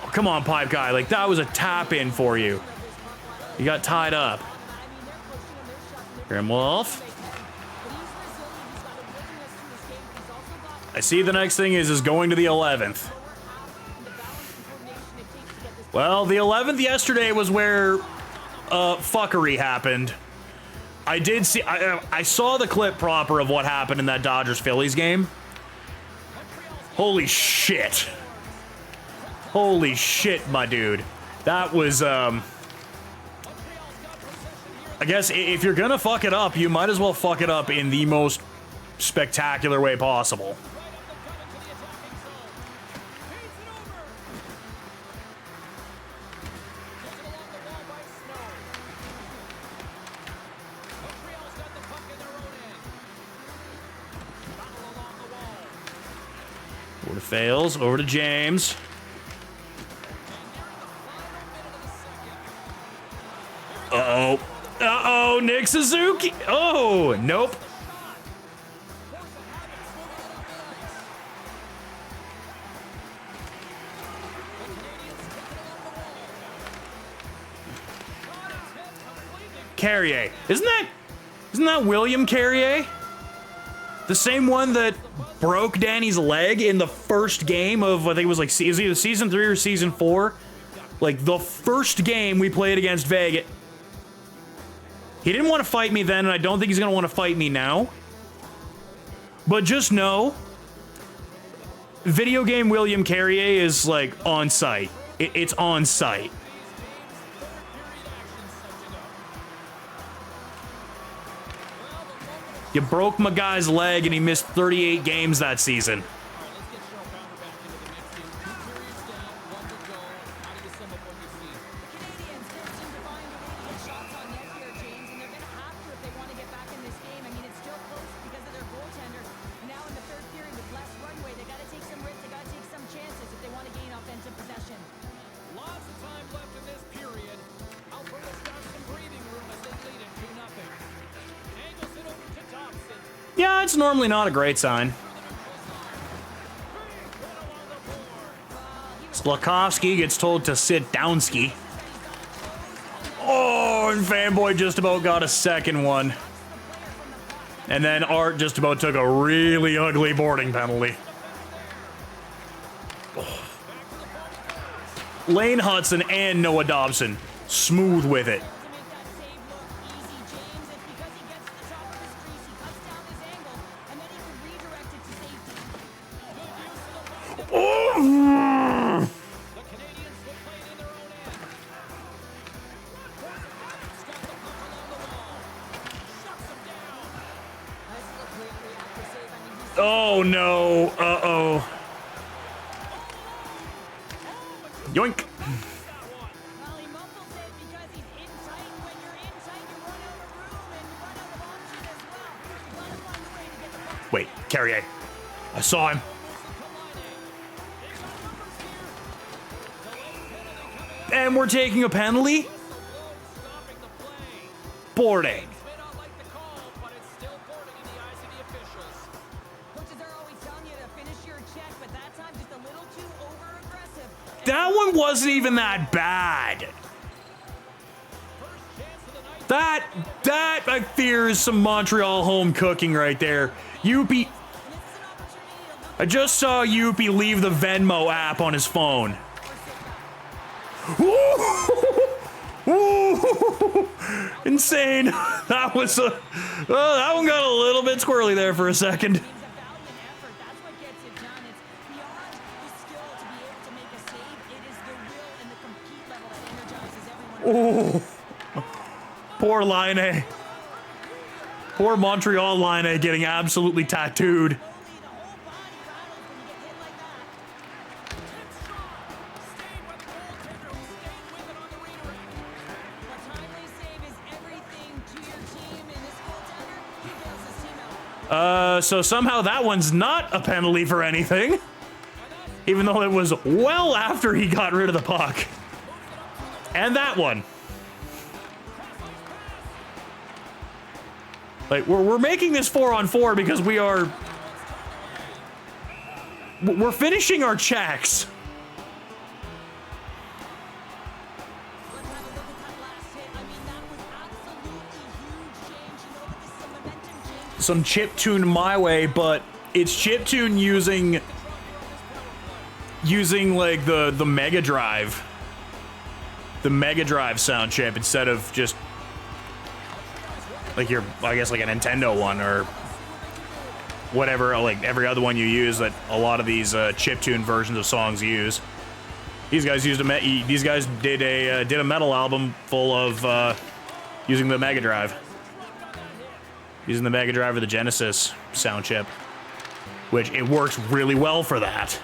Oh, come on, pipe guy. Like, that was a tap in for you. You got tied up. Grimwolf. I see the next thing is going to the 11th. Well, the 11th yesterday was where fuckery happened. I did see, I saw the clip proper of what happened in that Dodgers-Phillies game. Holy shit. Holy shit, my dude. That was, I guess if you're gonna fuck it up, you might as well fuck it up in the most spectacular way possible. Over to Fails, over to James. Uh-oh. Uh-oh, Nick Suzuki. Oh, nope. Carrier. Isn't that William Carrier? The same one that broke Danny's leg in the first game of, I think it was like, it was either season 3 or season 4. Like, the first game we played against Vegas. He didn't want to fight me then, and I don't think he's going to want to fight me now. But just know, video game William Carrier is like on site. It's on site. You broke my guy's leg and he missed 38 games that season. Yeah, it's normally not a great sign. Slakowski gets told to sit down ski. Oh, and Fanboy just about got a second one. And then Art just about took a really ugly boarding penalty. Lane Hudson and Noah Dobson smooth with it. Oh no, uh-oh. Yoink. Well, he mumbles it because he's in tight. When you're in tight, you run out of room and you run out of options as well. Let him find a way to get the puck. Wait, Carrier. I saw him. And we're taking a penalty? Boarding. Coaches are always telling you to finish your check, but that time just a little too over-aggressive. That one wasn't even that bad. That I fear is some Montreal home cooking right there. Youppi. I just saw Youppi leave the Venmo app on his phone. Ooh, insane. That was a. Oh, that one got a little bit squirrely there for a second. It's a valiant effort. That's what gets it done. It's beyond the skill to be able to make a save. It is the will and the compete level that energizes everyone. Oh, poor Line. Poor Montreal Line getting absolutely tattooed. The whole body rattles when you get hit like that. A timely save is everything to your team, and this goaltender, he bails his team out. So somehow that one's not a penalty for anything. Even though it was well after he got rid of the puck. And that one. Like, we're making this 4-on-4 because we're finishing our checks. Let's have a look at that last hit. I mean, that was absolutely huge change. You know that this is a momentum change. Some chiptune my way, but it's chiptune using like the Mega Drive. The Mega Drive sound chip instead of just like I guess like a Nintendo one or whatever, like every other one you use that a lot of these chiptune versions of songs use. These guys did a metal album full of using the Mega Drive. Using the Mega Drive or the Genesis sound chip, which it works really well for that.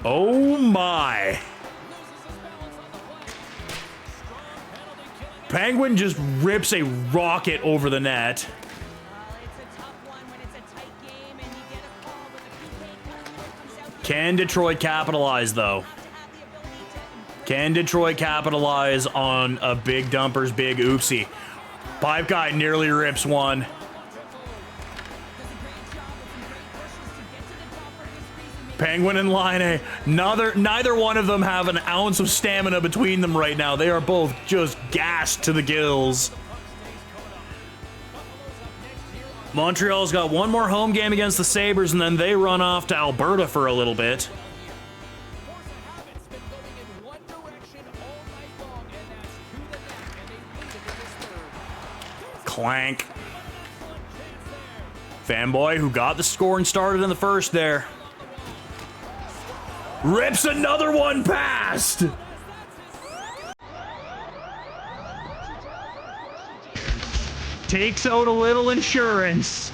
Oh my. Penguin just rips a rocket over the net. Well, it's a tough one when it's a tight game and you get a call with a PK comes out. Can Detroit capitalize, though? To have the ability to Can Detroit capitalize on a big dumper's big oopsie? Pipe guy nearly rips one. does a great job with some great pushes to get to the top for his reason. Penguin and Line, neither one of them have an ounce of stamina between them right now. They are both just gassed to the gills. Montreal's got one more home game against the Sabres, and then they run off to Alberta for a little bit. Clank. Fanboy, who got the scoring started in the first there, rips another one past. Takes out a little insurance.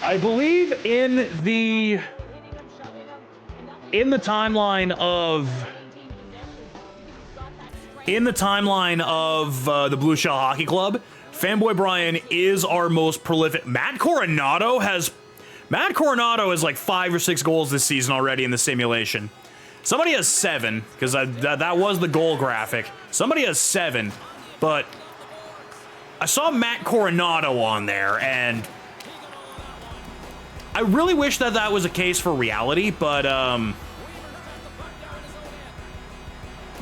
I believe in the timeline of the Blue Shell Hockey Club, Fanboy Brian is our most prolific. Matt Coronado has like 5 or 6 goals this season already in the simulation. Somebody has 7, because that was the goal graphic. Somebody has 7, but I saw Matt Coronado on there, and I really wish that was a case for reality, but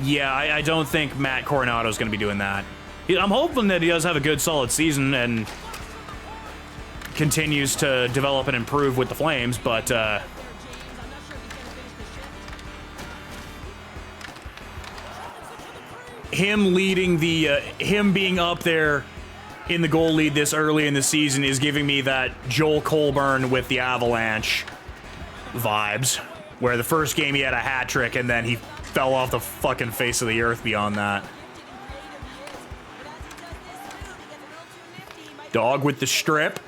yeah, I don't think Matt Coronado is going to be doing that. I'm hoping that he does have a good, solid season and continues to develop and improve with the Flames, but him leading him being up there in the goal lead this early in the season is giving me that Joel Colburn with the Avalanche vibes, where the first game he had a hat trick and then he fell off the fucking face of the earth beyond that. Dog with the strip.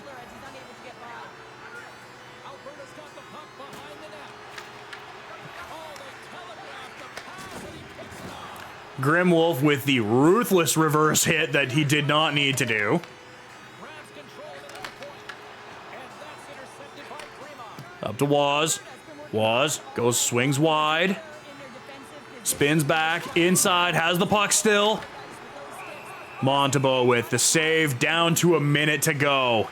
Grimwolf with the ruthless reverse hit that he did not need to do. Up to Waz. Waz goes, swings wide. Spins back, inside, has the puck still. Montembeault with the save, down to a minute to go.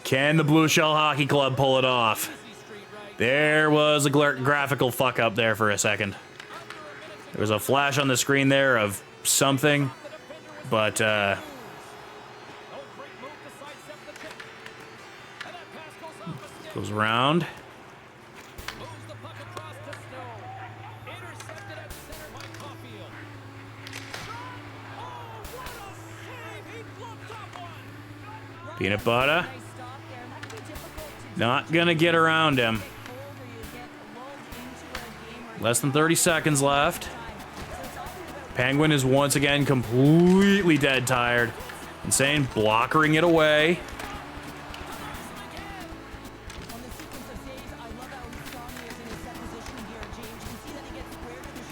Can the Blue Shell Hockey Club pull it off? There was a graphical fuck up there for a second. There was a flash on the screen there of something, but goes around. Peanut butter. Not gonna get around him. Less than 30 seconds left. Penguin is once again completely dead tired. Insane blockering it away.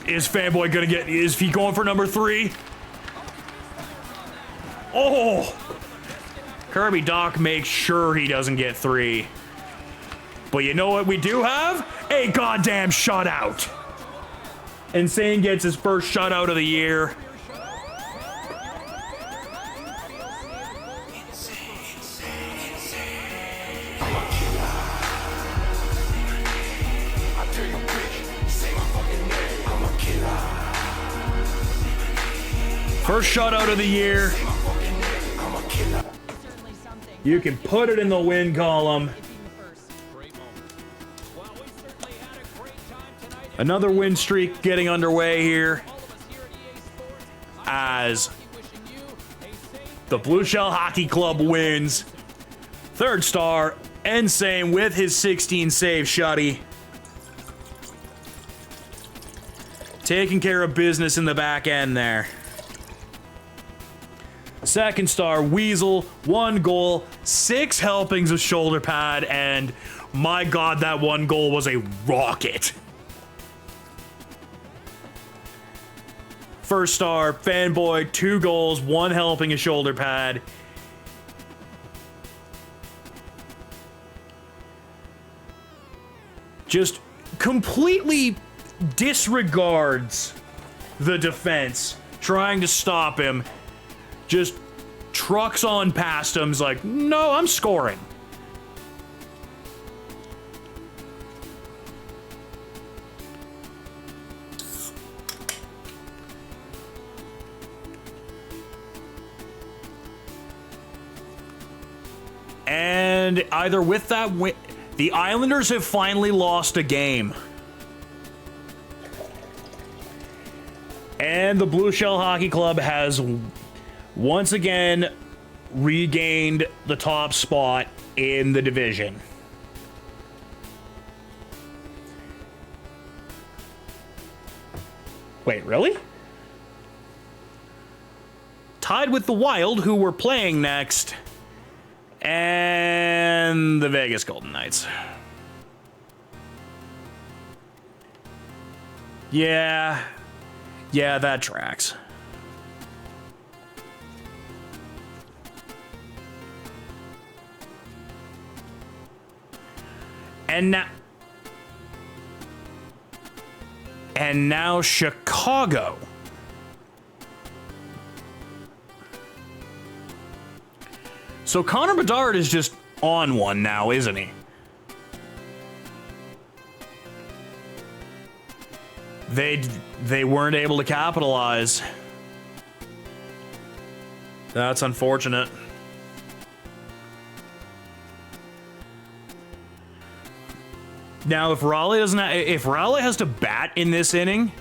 Is Fanboy gonna get, is he going for number 3? Oh! Kirby Doc makes sure he doesn't get 3. But you know what we do have? A goddamn shutout. Insane gets his first shutout of the year. First shutout of the year. You can put it in the win column. Another win streak getting underway here as the Blue Shell Hockey Club wins. Third star, Insane with his 16 save shutty. Taking care of business in the back end there. Second star, Weasel, 1 goal, 6 helpings of shoulder pad, and my god, that 1 goal was a rocket. First star, Fanboy, 2 goals, 1 helping a shoulder pad. Just completely disregards the defense, trying to stop him. Just trucks on past him. He's like, no, I'm scoring. And either with that win, the Islanders have finally lost a game. And the Blue Shell Hockey Club has once again regained the top spot in the division. Wait, really? Tied with the Wild, who were playing next, and the Vegas Golden Knights. Yeah, that tracks. And now Chicago. So Connor Bedard is just on one now, isn't he? They weren't able to capitalize. That's unfortunate. Now, if Raleigh has to bat in this inning,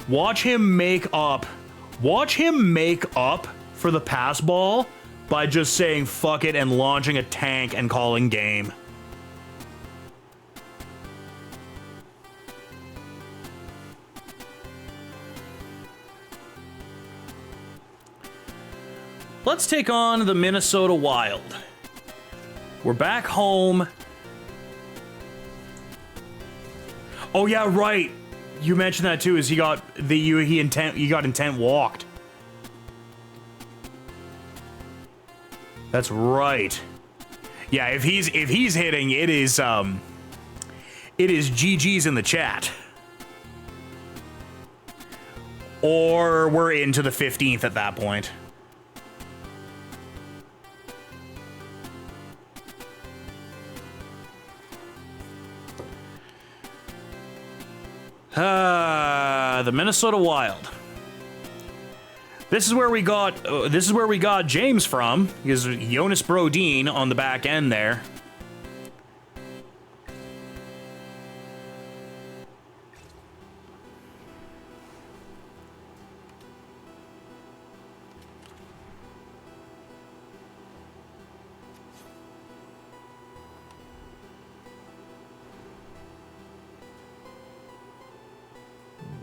watch him make up for the pass ball by just saying fuck it and launching a tank and calling game. Let's take on the Minnesota Wild. We're back home. Oh yeah, right. You mentioned that too. Is he got intent walked? That's right. Yeah, if he's hitting, it is GG's in the chat. Or we're into the 15th at that point. The Minnesota Wild. This is where we got James from, because Jonas Brodin on the back end there.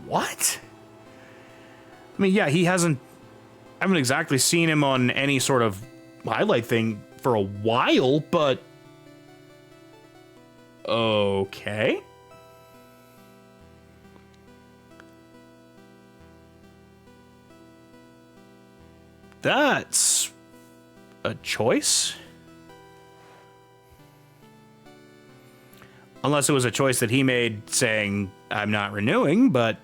What? I mean, yeah, I haven't exactly seen him on any sort of highlight thing for a while, but okay. That's a choice. Unless it was a choice that he made saying, I'm not renewing, but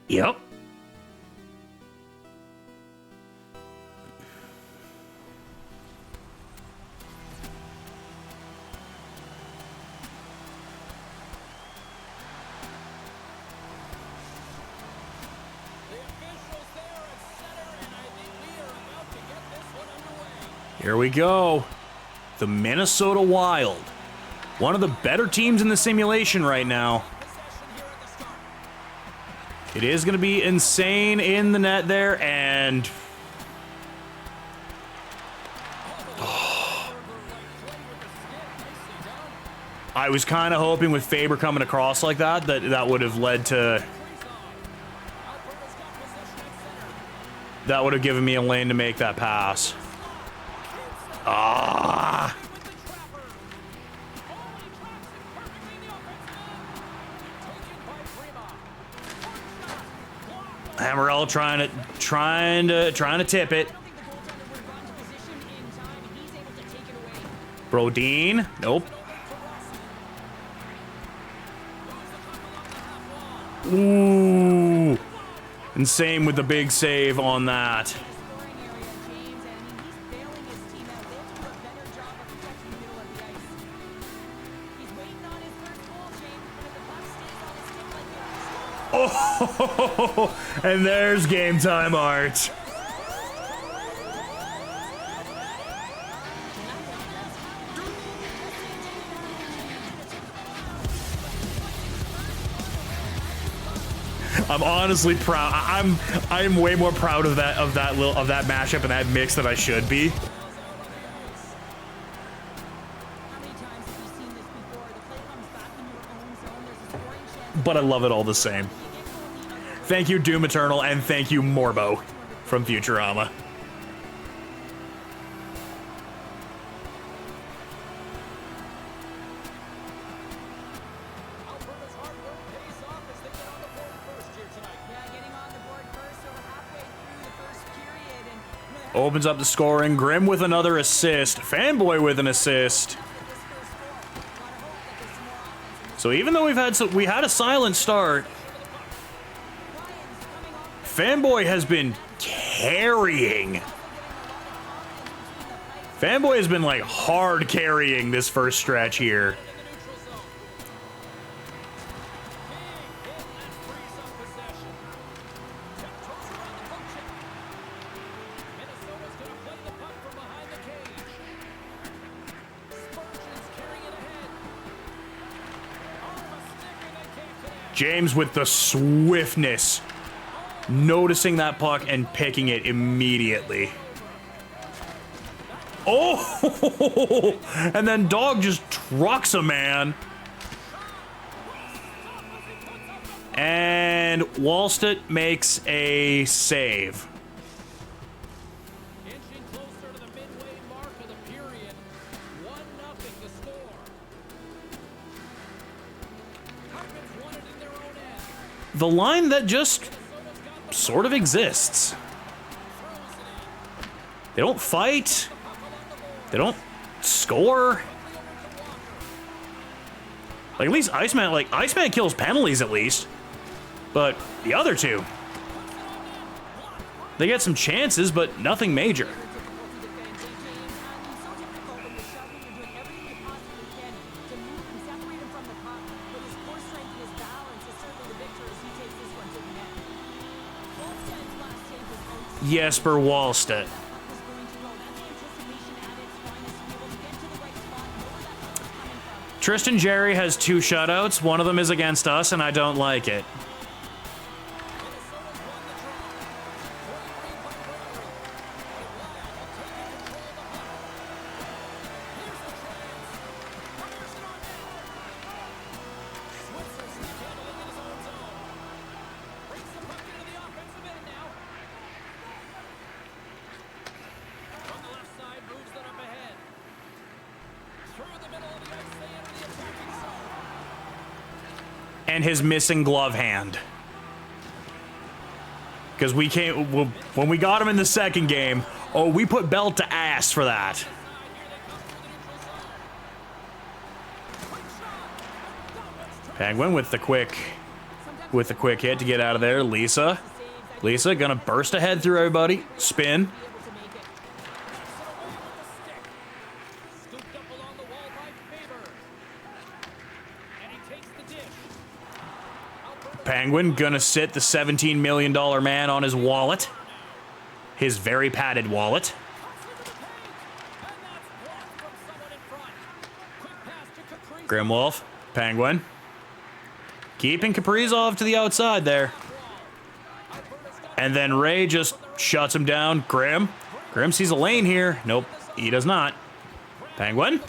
yep. Here we go. The Minnesota Wild. One of the better teams in the simulation right now. It is going to be insane in the net there, and I was kind of hoping with Faber coming across like that would have led to... That would have given me a lane to make that pass. Ah! Hammerell trying to tip it. Brodin, nope. Ooh. And same with the big save on that. Oh, and there's game time art. I'm honestly proud. I'm way more proud of that matchup and that mix than I should be. How many times have you seen this before? The play comes back in your own zone. There's a scoring chance. But I love it all the same. Thank you, Doom Eternal, and thank you, Morbo from Futurama. Alberta's hard work pays off as they get on the board first here tonight. Yeah, getting on the board first, so we're halfway through the first period, and Opens up the scoring. Grim with another assist. Fanboy with an assist. So even though we had a silent start, Fanboy has been carrying. Fanboy has been like hard carrying this first stretch here. James with the swiftness, noticing that puck and picking it immediately. Oh, and then Dog just trucks a man. And Wallstedt makes a save. Inching closer to the midway mark of the period. 1-0 to score. Hartman's won it in their own end. The line that just sort of exists. They don't fight. They don't score. Like, at least Iceman kills penalties at least. But the other two, they get some chances, but nothing major. Jesper Wallstedt. Tristan Jerry has 2 shutouts. One of them is against us, and I don't like it. And his missing glove hand. Because when we got him in the second game, oh, we put belt to ass for that. Penguin with the quick hit to get out of there. Lisa gonna burst ahead through everybody. Spin. Penguin gonna sit the $17 million man on his wallet. His very padded wallet. Grimwolf, Penguin. Keeping Kaprizov to the outside there. And then Ray just shuts him down. Grim sees a lane here. Nope, he does not. Penguin.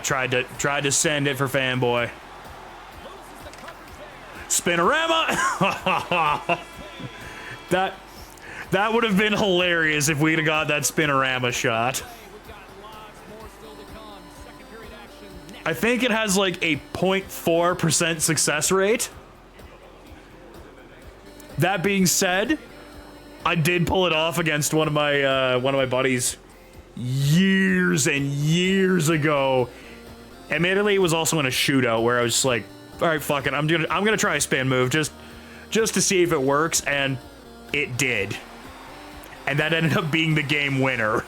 Tried to send it for Fanboy. Spinorama! That would have been hilarious if we'd have got that Spinorama shot. I think it has like a 0.4% success rate. That being said, I did pull it off against one of my buddies years and years ago. Admittedly, it was also in a shootout where I was just like, all right, fuck it, I'm gonna try a spin move just to see if it works, and it did. And that ended up being the game winner.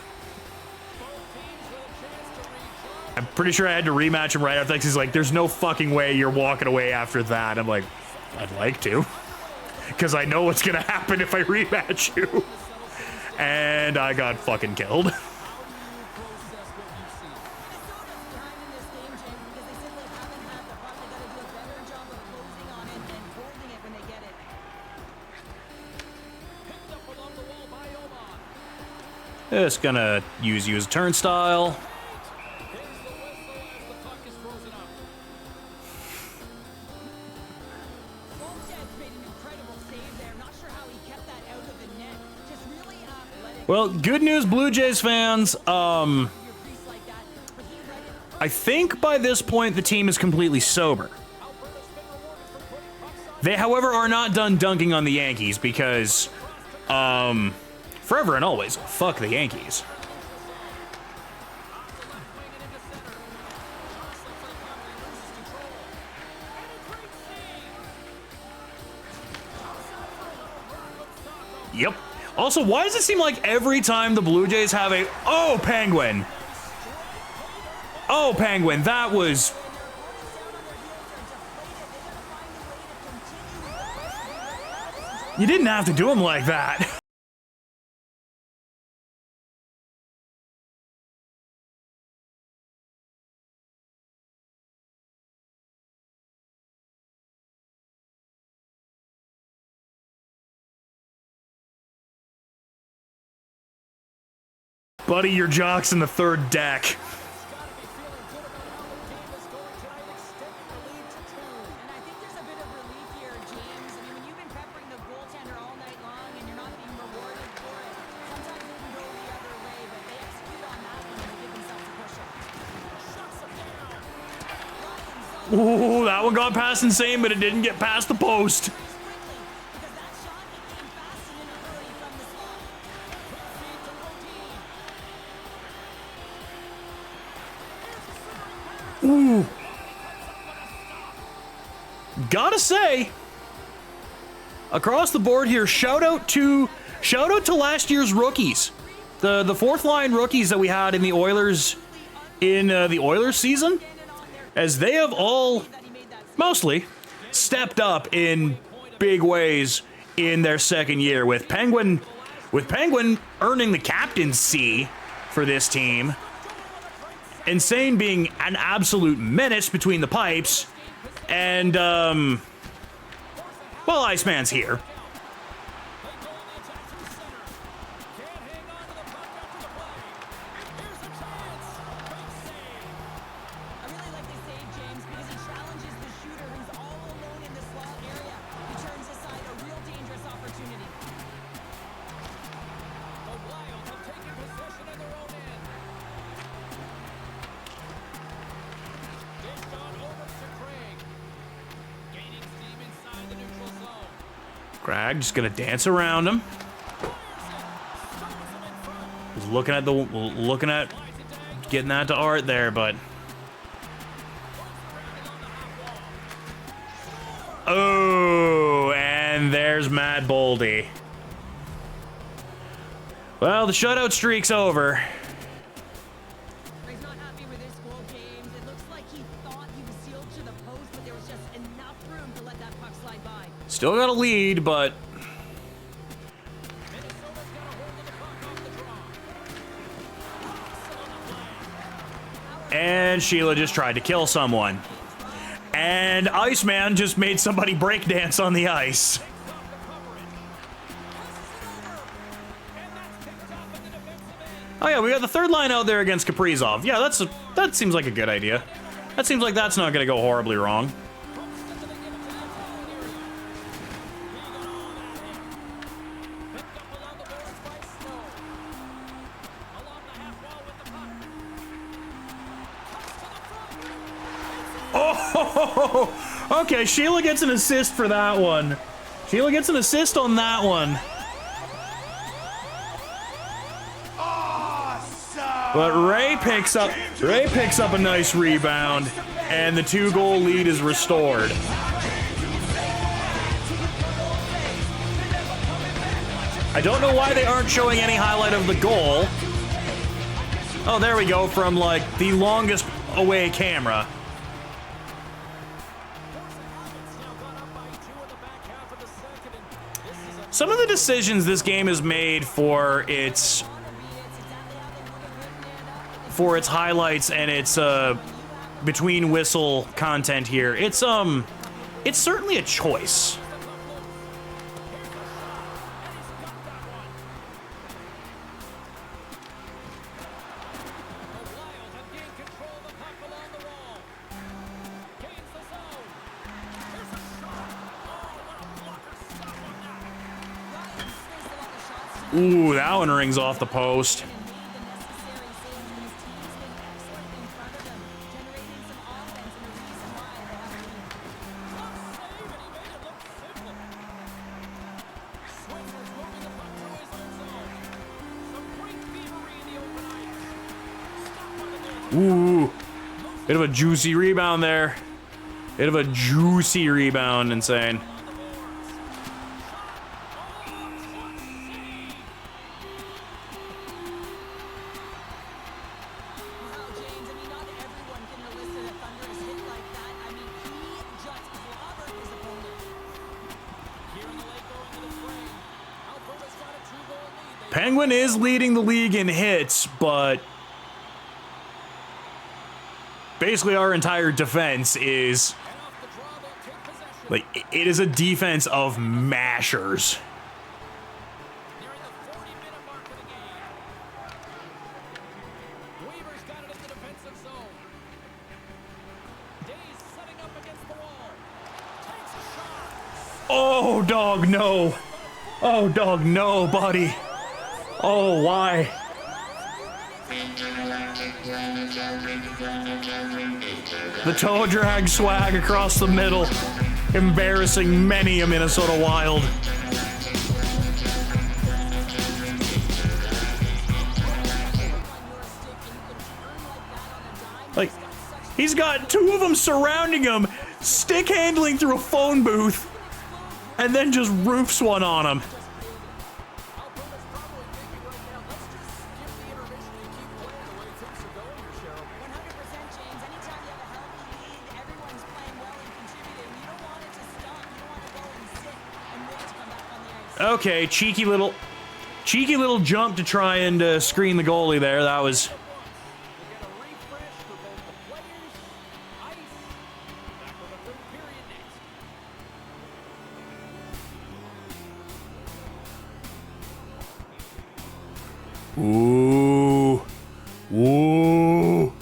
I'm pretty sure I had to rematch him right after that, 'cause he's like, there's no fucking way you're walking away after that. I'm like, I'd like to. because I know what's gonna happen if I rematch you. And I got fucking killed. Minnesota's behind in this game, James, because they simply haven't had the puck. They got to do a better job of closing on it and holding it when they get it. Picked up along the wall by Oman. Just gonna use you as a turnstile. Here's the whistle as the puck is frozen up. Olmsted's made an incredible save there. Not sure how he kept that out of the net. Just really athletic. Well, good news, Blue Jays fans. Your crease like that, but he read it. I think by this point the team is completely sober. Alberta's been rewarded for putting pucks on. They, however, are not done dunking on the Yankees because, forever and always, fuck the Yankees. Yep. Also, why does it seem like every time the Blue Jays have a... Oh, Penguin. Oh, Penguin. That was... You didn't have to do him like that. Buddy, your jock's in the third deck. He's got to be feeling good about how the game is going tonight, extending the lead to 2. And I think there's a bit of relief here, James. I mean, when you've been peppering the goaltender all night long and you're not being rewarded for it, sometimes it can go the other way, but they execute on that one and they give themselves a push-up. Shuts him down. Ooh, that one got past Insane, but it didn't get past the post. Quickly, because that shot, it came fast and in a hurry from the slot. Feed to Modine. Gotta say, across the board here, shout out to last year's rookies, the fourth line rookies that we had in the Oilers the Oilers season, as they have all mostly stepped up in big ways in their second year, with Penguin earning the captaincy for this team. Insane being an absolute menace between the pipes, and well, Iceman's here. I really like this save, James, because he challenges the shooter who's all alone in the slot area. He turns aside a real dangerous opportunity. The Wild have taken possession in their own end. Dished on over to Craig. Gaining steam inside the neutral zone. Cragg just gonna dance around him. Was looking at getting that to Art there, but oh, and there's Matt Boldy. Well, the shutout streak's over. He's not happy with his goal, James. It looks like he thought he was sealed to the post, but there was just enough room to let that puck slide by. Still got a lead, but Minnesota's got a hold of the puck off the draw. and Sheila just tried to kill someone. And Iceman just made somebody breakdance on the ice. Oh yeah, we got the third line out there against Kaprizov. Yeah, that seems like a good idea. That seems like that's not going to go horribly wrong. Oh, okay, Sheila gets an assist for that one. Sheila gets an assist on that one. But Ray picks up a nice rebound, and the 2-goal lead is restored. I don't know why they aren't showing any highlight of the goal. Oh, there we go, from like the longest away camera. Some of the decisions this game has made for its highlights and its between whistle content here, it's certainly a choice. Ooh, that one rings off the post. Ooh, bit of a juicy rebound there. Bit of a juicy rebound, insane. Penguin is leading the league in hits, but basically our entire defense is, like, it is a defense of mashers. Oh, dog, no. Oh, dog, no, buddy. Oh, why? The toe drag swag across the middle, embarrassing many a Minnesota Wild. Like, he's got two of them surrounding him, stick handling through a phone booth, and then just roofs one on him. Okay, cheeky little jump to try and screen the goalie there. That was. Ooh. Ooh.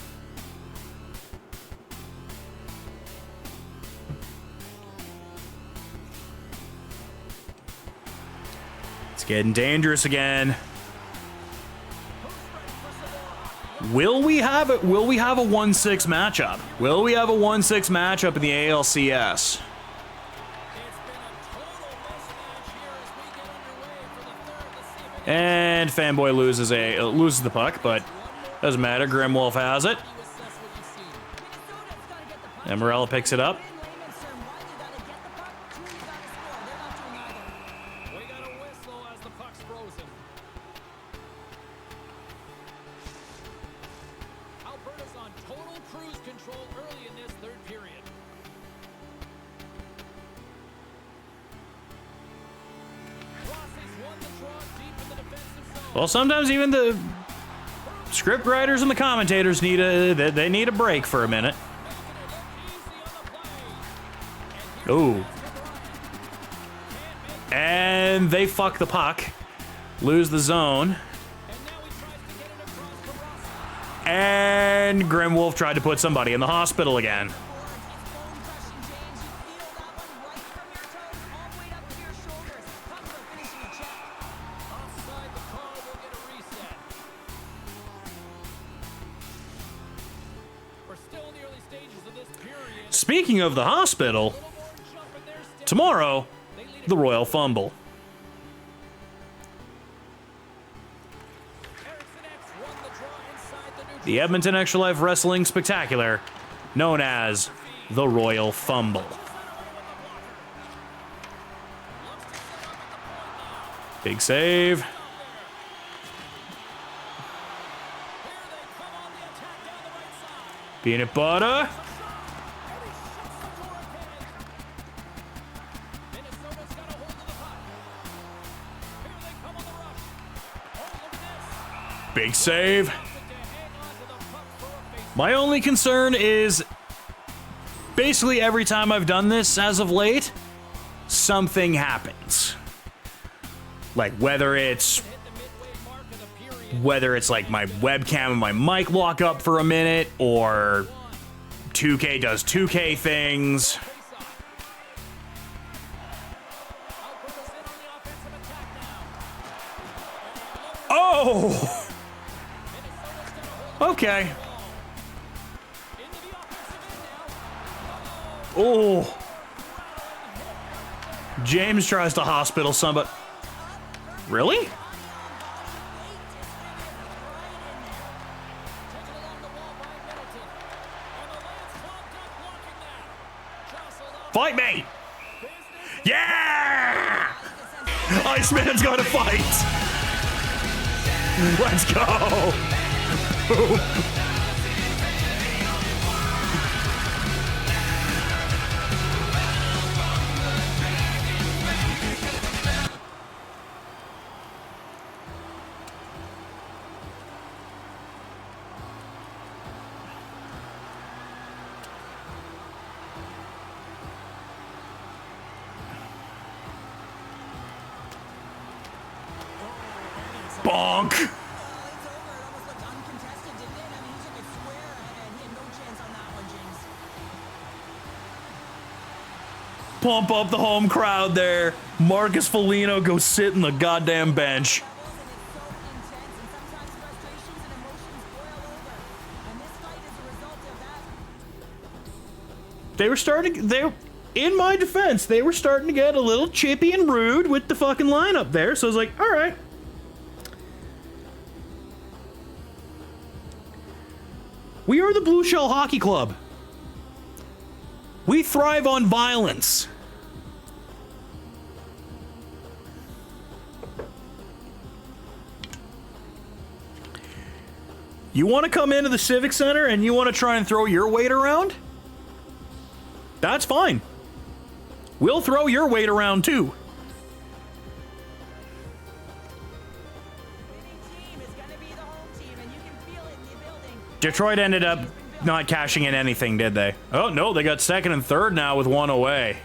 It's getting dangerous again. Will we have it? Will we have a 1-6 matchup? Will we have a 1-6 matchup in the ALCS? And Fanboy loses the puck, but doesn't matter. Grimwolf has it. And Morella picks it up. Well, sometimes even the script writers and the commentators need a break for a minute. Ooh. And they fuck the puck. Lose the zone. And Grimwolf tried to put somebody in the hospital again. Speaking of the hospital, tomorrow, the Royal Fumble. The Edmonton Extra Life Wrestling Spectacular, known as the Royal Fumble. Big save. Peanut butter. Big save. My only concern is basically every time I've done this as of late, something happens. Like whether it's like my webcam and my mic lock up for a minute, or 2K does 2K things. Oh! Okay. Oh. James tries to hospital somebody. Really? Fight me! Yeah! Iceman's gonna fight! Let's go! Boom. Bonk! Pump up the home crowd there. Marcus Foligno goes sit in the goddamn bench. They were starting, in my defense, they were starting to get a little chippy and rude with the fucking lineup there, so I was like, alright. We are the Blue Shell Hockey Club. We thrive on violence. You want to come into the Civic Center and you want to try and throw your weight around? That's fine. We'll throw your weight around too. Detroit ended up not cashing in anything, did they? Oh, no, they got second and third now with one away.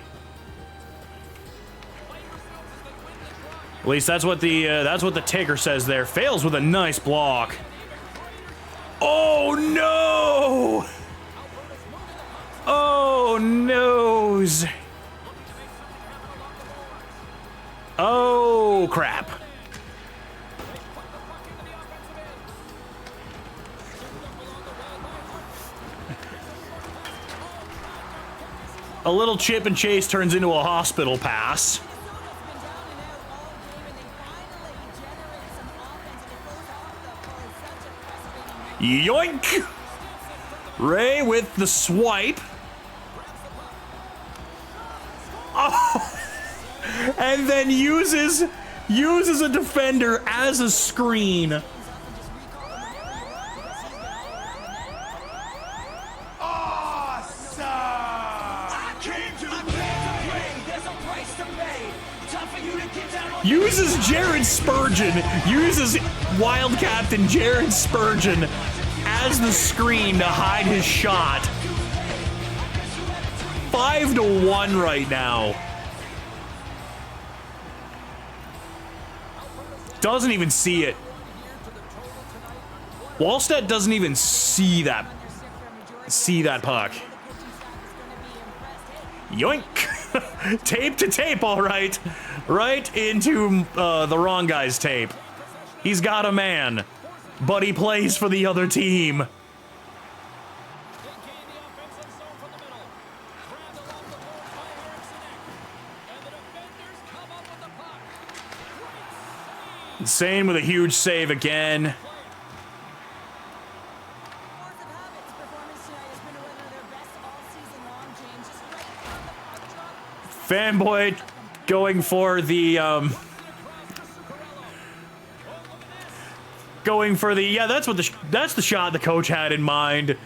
At least that's what the ticker says there. Fails with a nice block. Oh, no! Oh, noes. Oh, crap. A little chip and chase turns into a hospital pass. Yoink! Ray with the swipe. Oh! And then uses a defender as a screen. Uses Jared Spurgeon, uses Wild Captain Jared Spurgeon as the screen to hide his shot. 5-1 right now. Doesn't even see it. Wallstedt doesn't even see that puck. Yoink! Tape to tape, all right. Right into the wrong guy's tape. He's got a man, but he plays for the other team. Same with a huge save again. Fanboy going for the yeah, that's the shot the coach had in mind.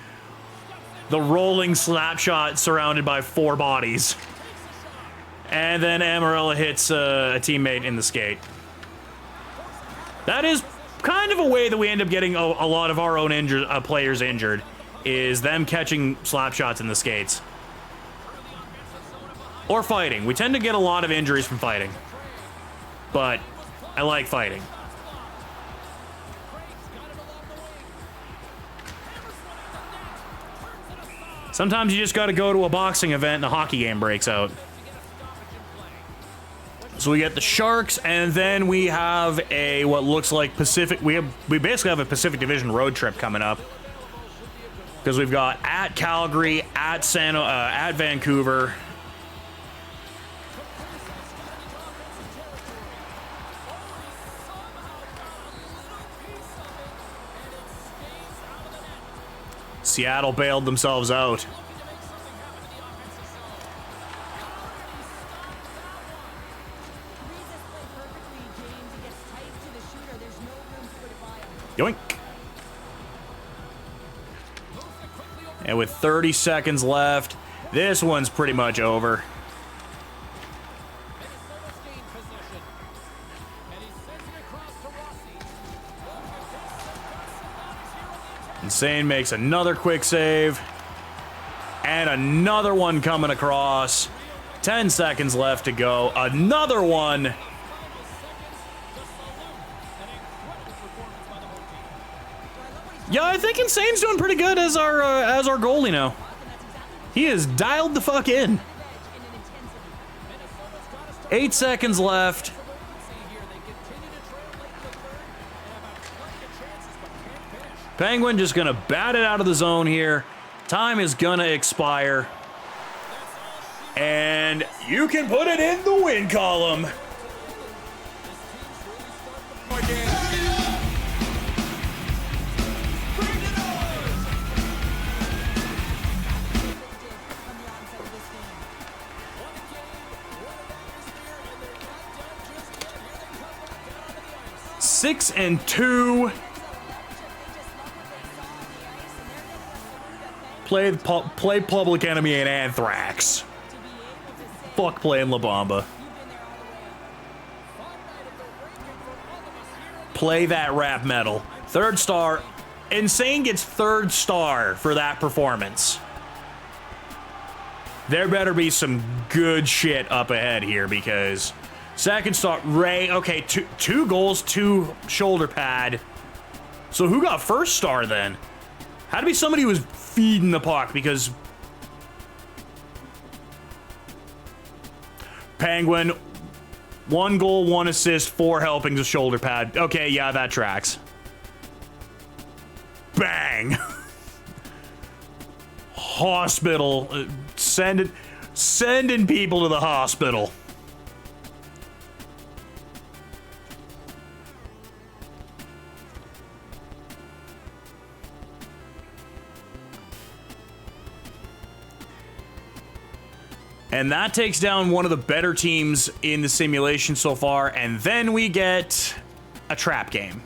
The rolling slap shot surrounded by 4 bodies. And then Amarella hits a teammate in the skate. That is kind of a way that we end up getting a lot of our own players injured is them catching slap shots in the skates. Or fighting. We tend to get a lot of injuries from fighting. But I like fighting. Sometimes you just got to go to a boxing event and a hockey game breaks out. So we get the Sharks, and then we have a what looks like Pacific. We basically have a Pacific Division road trip coming up because we've got at Calgary, at Vancouver. Seattle bailed themselves out. Yoink. And with 30 seconds left, this one's pretty much over. Insane makes another quick save. And another one coming across. 10 seconds left to go. Another one. Yeah, I think Insane's doing pretty good as our goalie now. He is dialed the fuck in. 8 seconds left. Penguin just gonna bat it out of the zone here. Time is gonna expire. And you can put it in the win column. Six and 2. Play Public Enemy and Anthrax. Fuck playing La Bamba. Play that rap metal. 3rd star. Insane gets 3rd star for that performance. There better be some good shit up ahead here because 2nd star, Ray. Okay, two goals, 2 shoulder pad. So who got 1st star then? Had to be somebody who was feeding the puck because Penguin, 1 goal, 1 assist, 4 helpings of shoulder pad. Okay, yeah, that tracks. Bang. Hospital. Sending people to the hospital. And that takes down one of the better teams in the simulation so far. And then we get a trap game.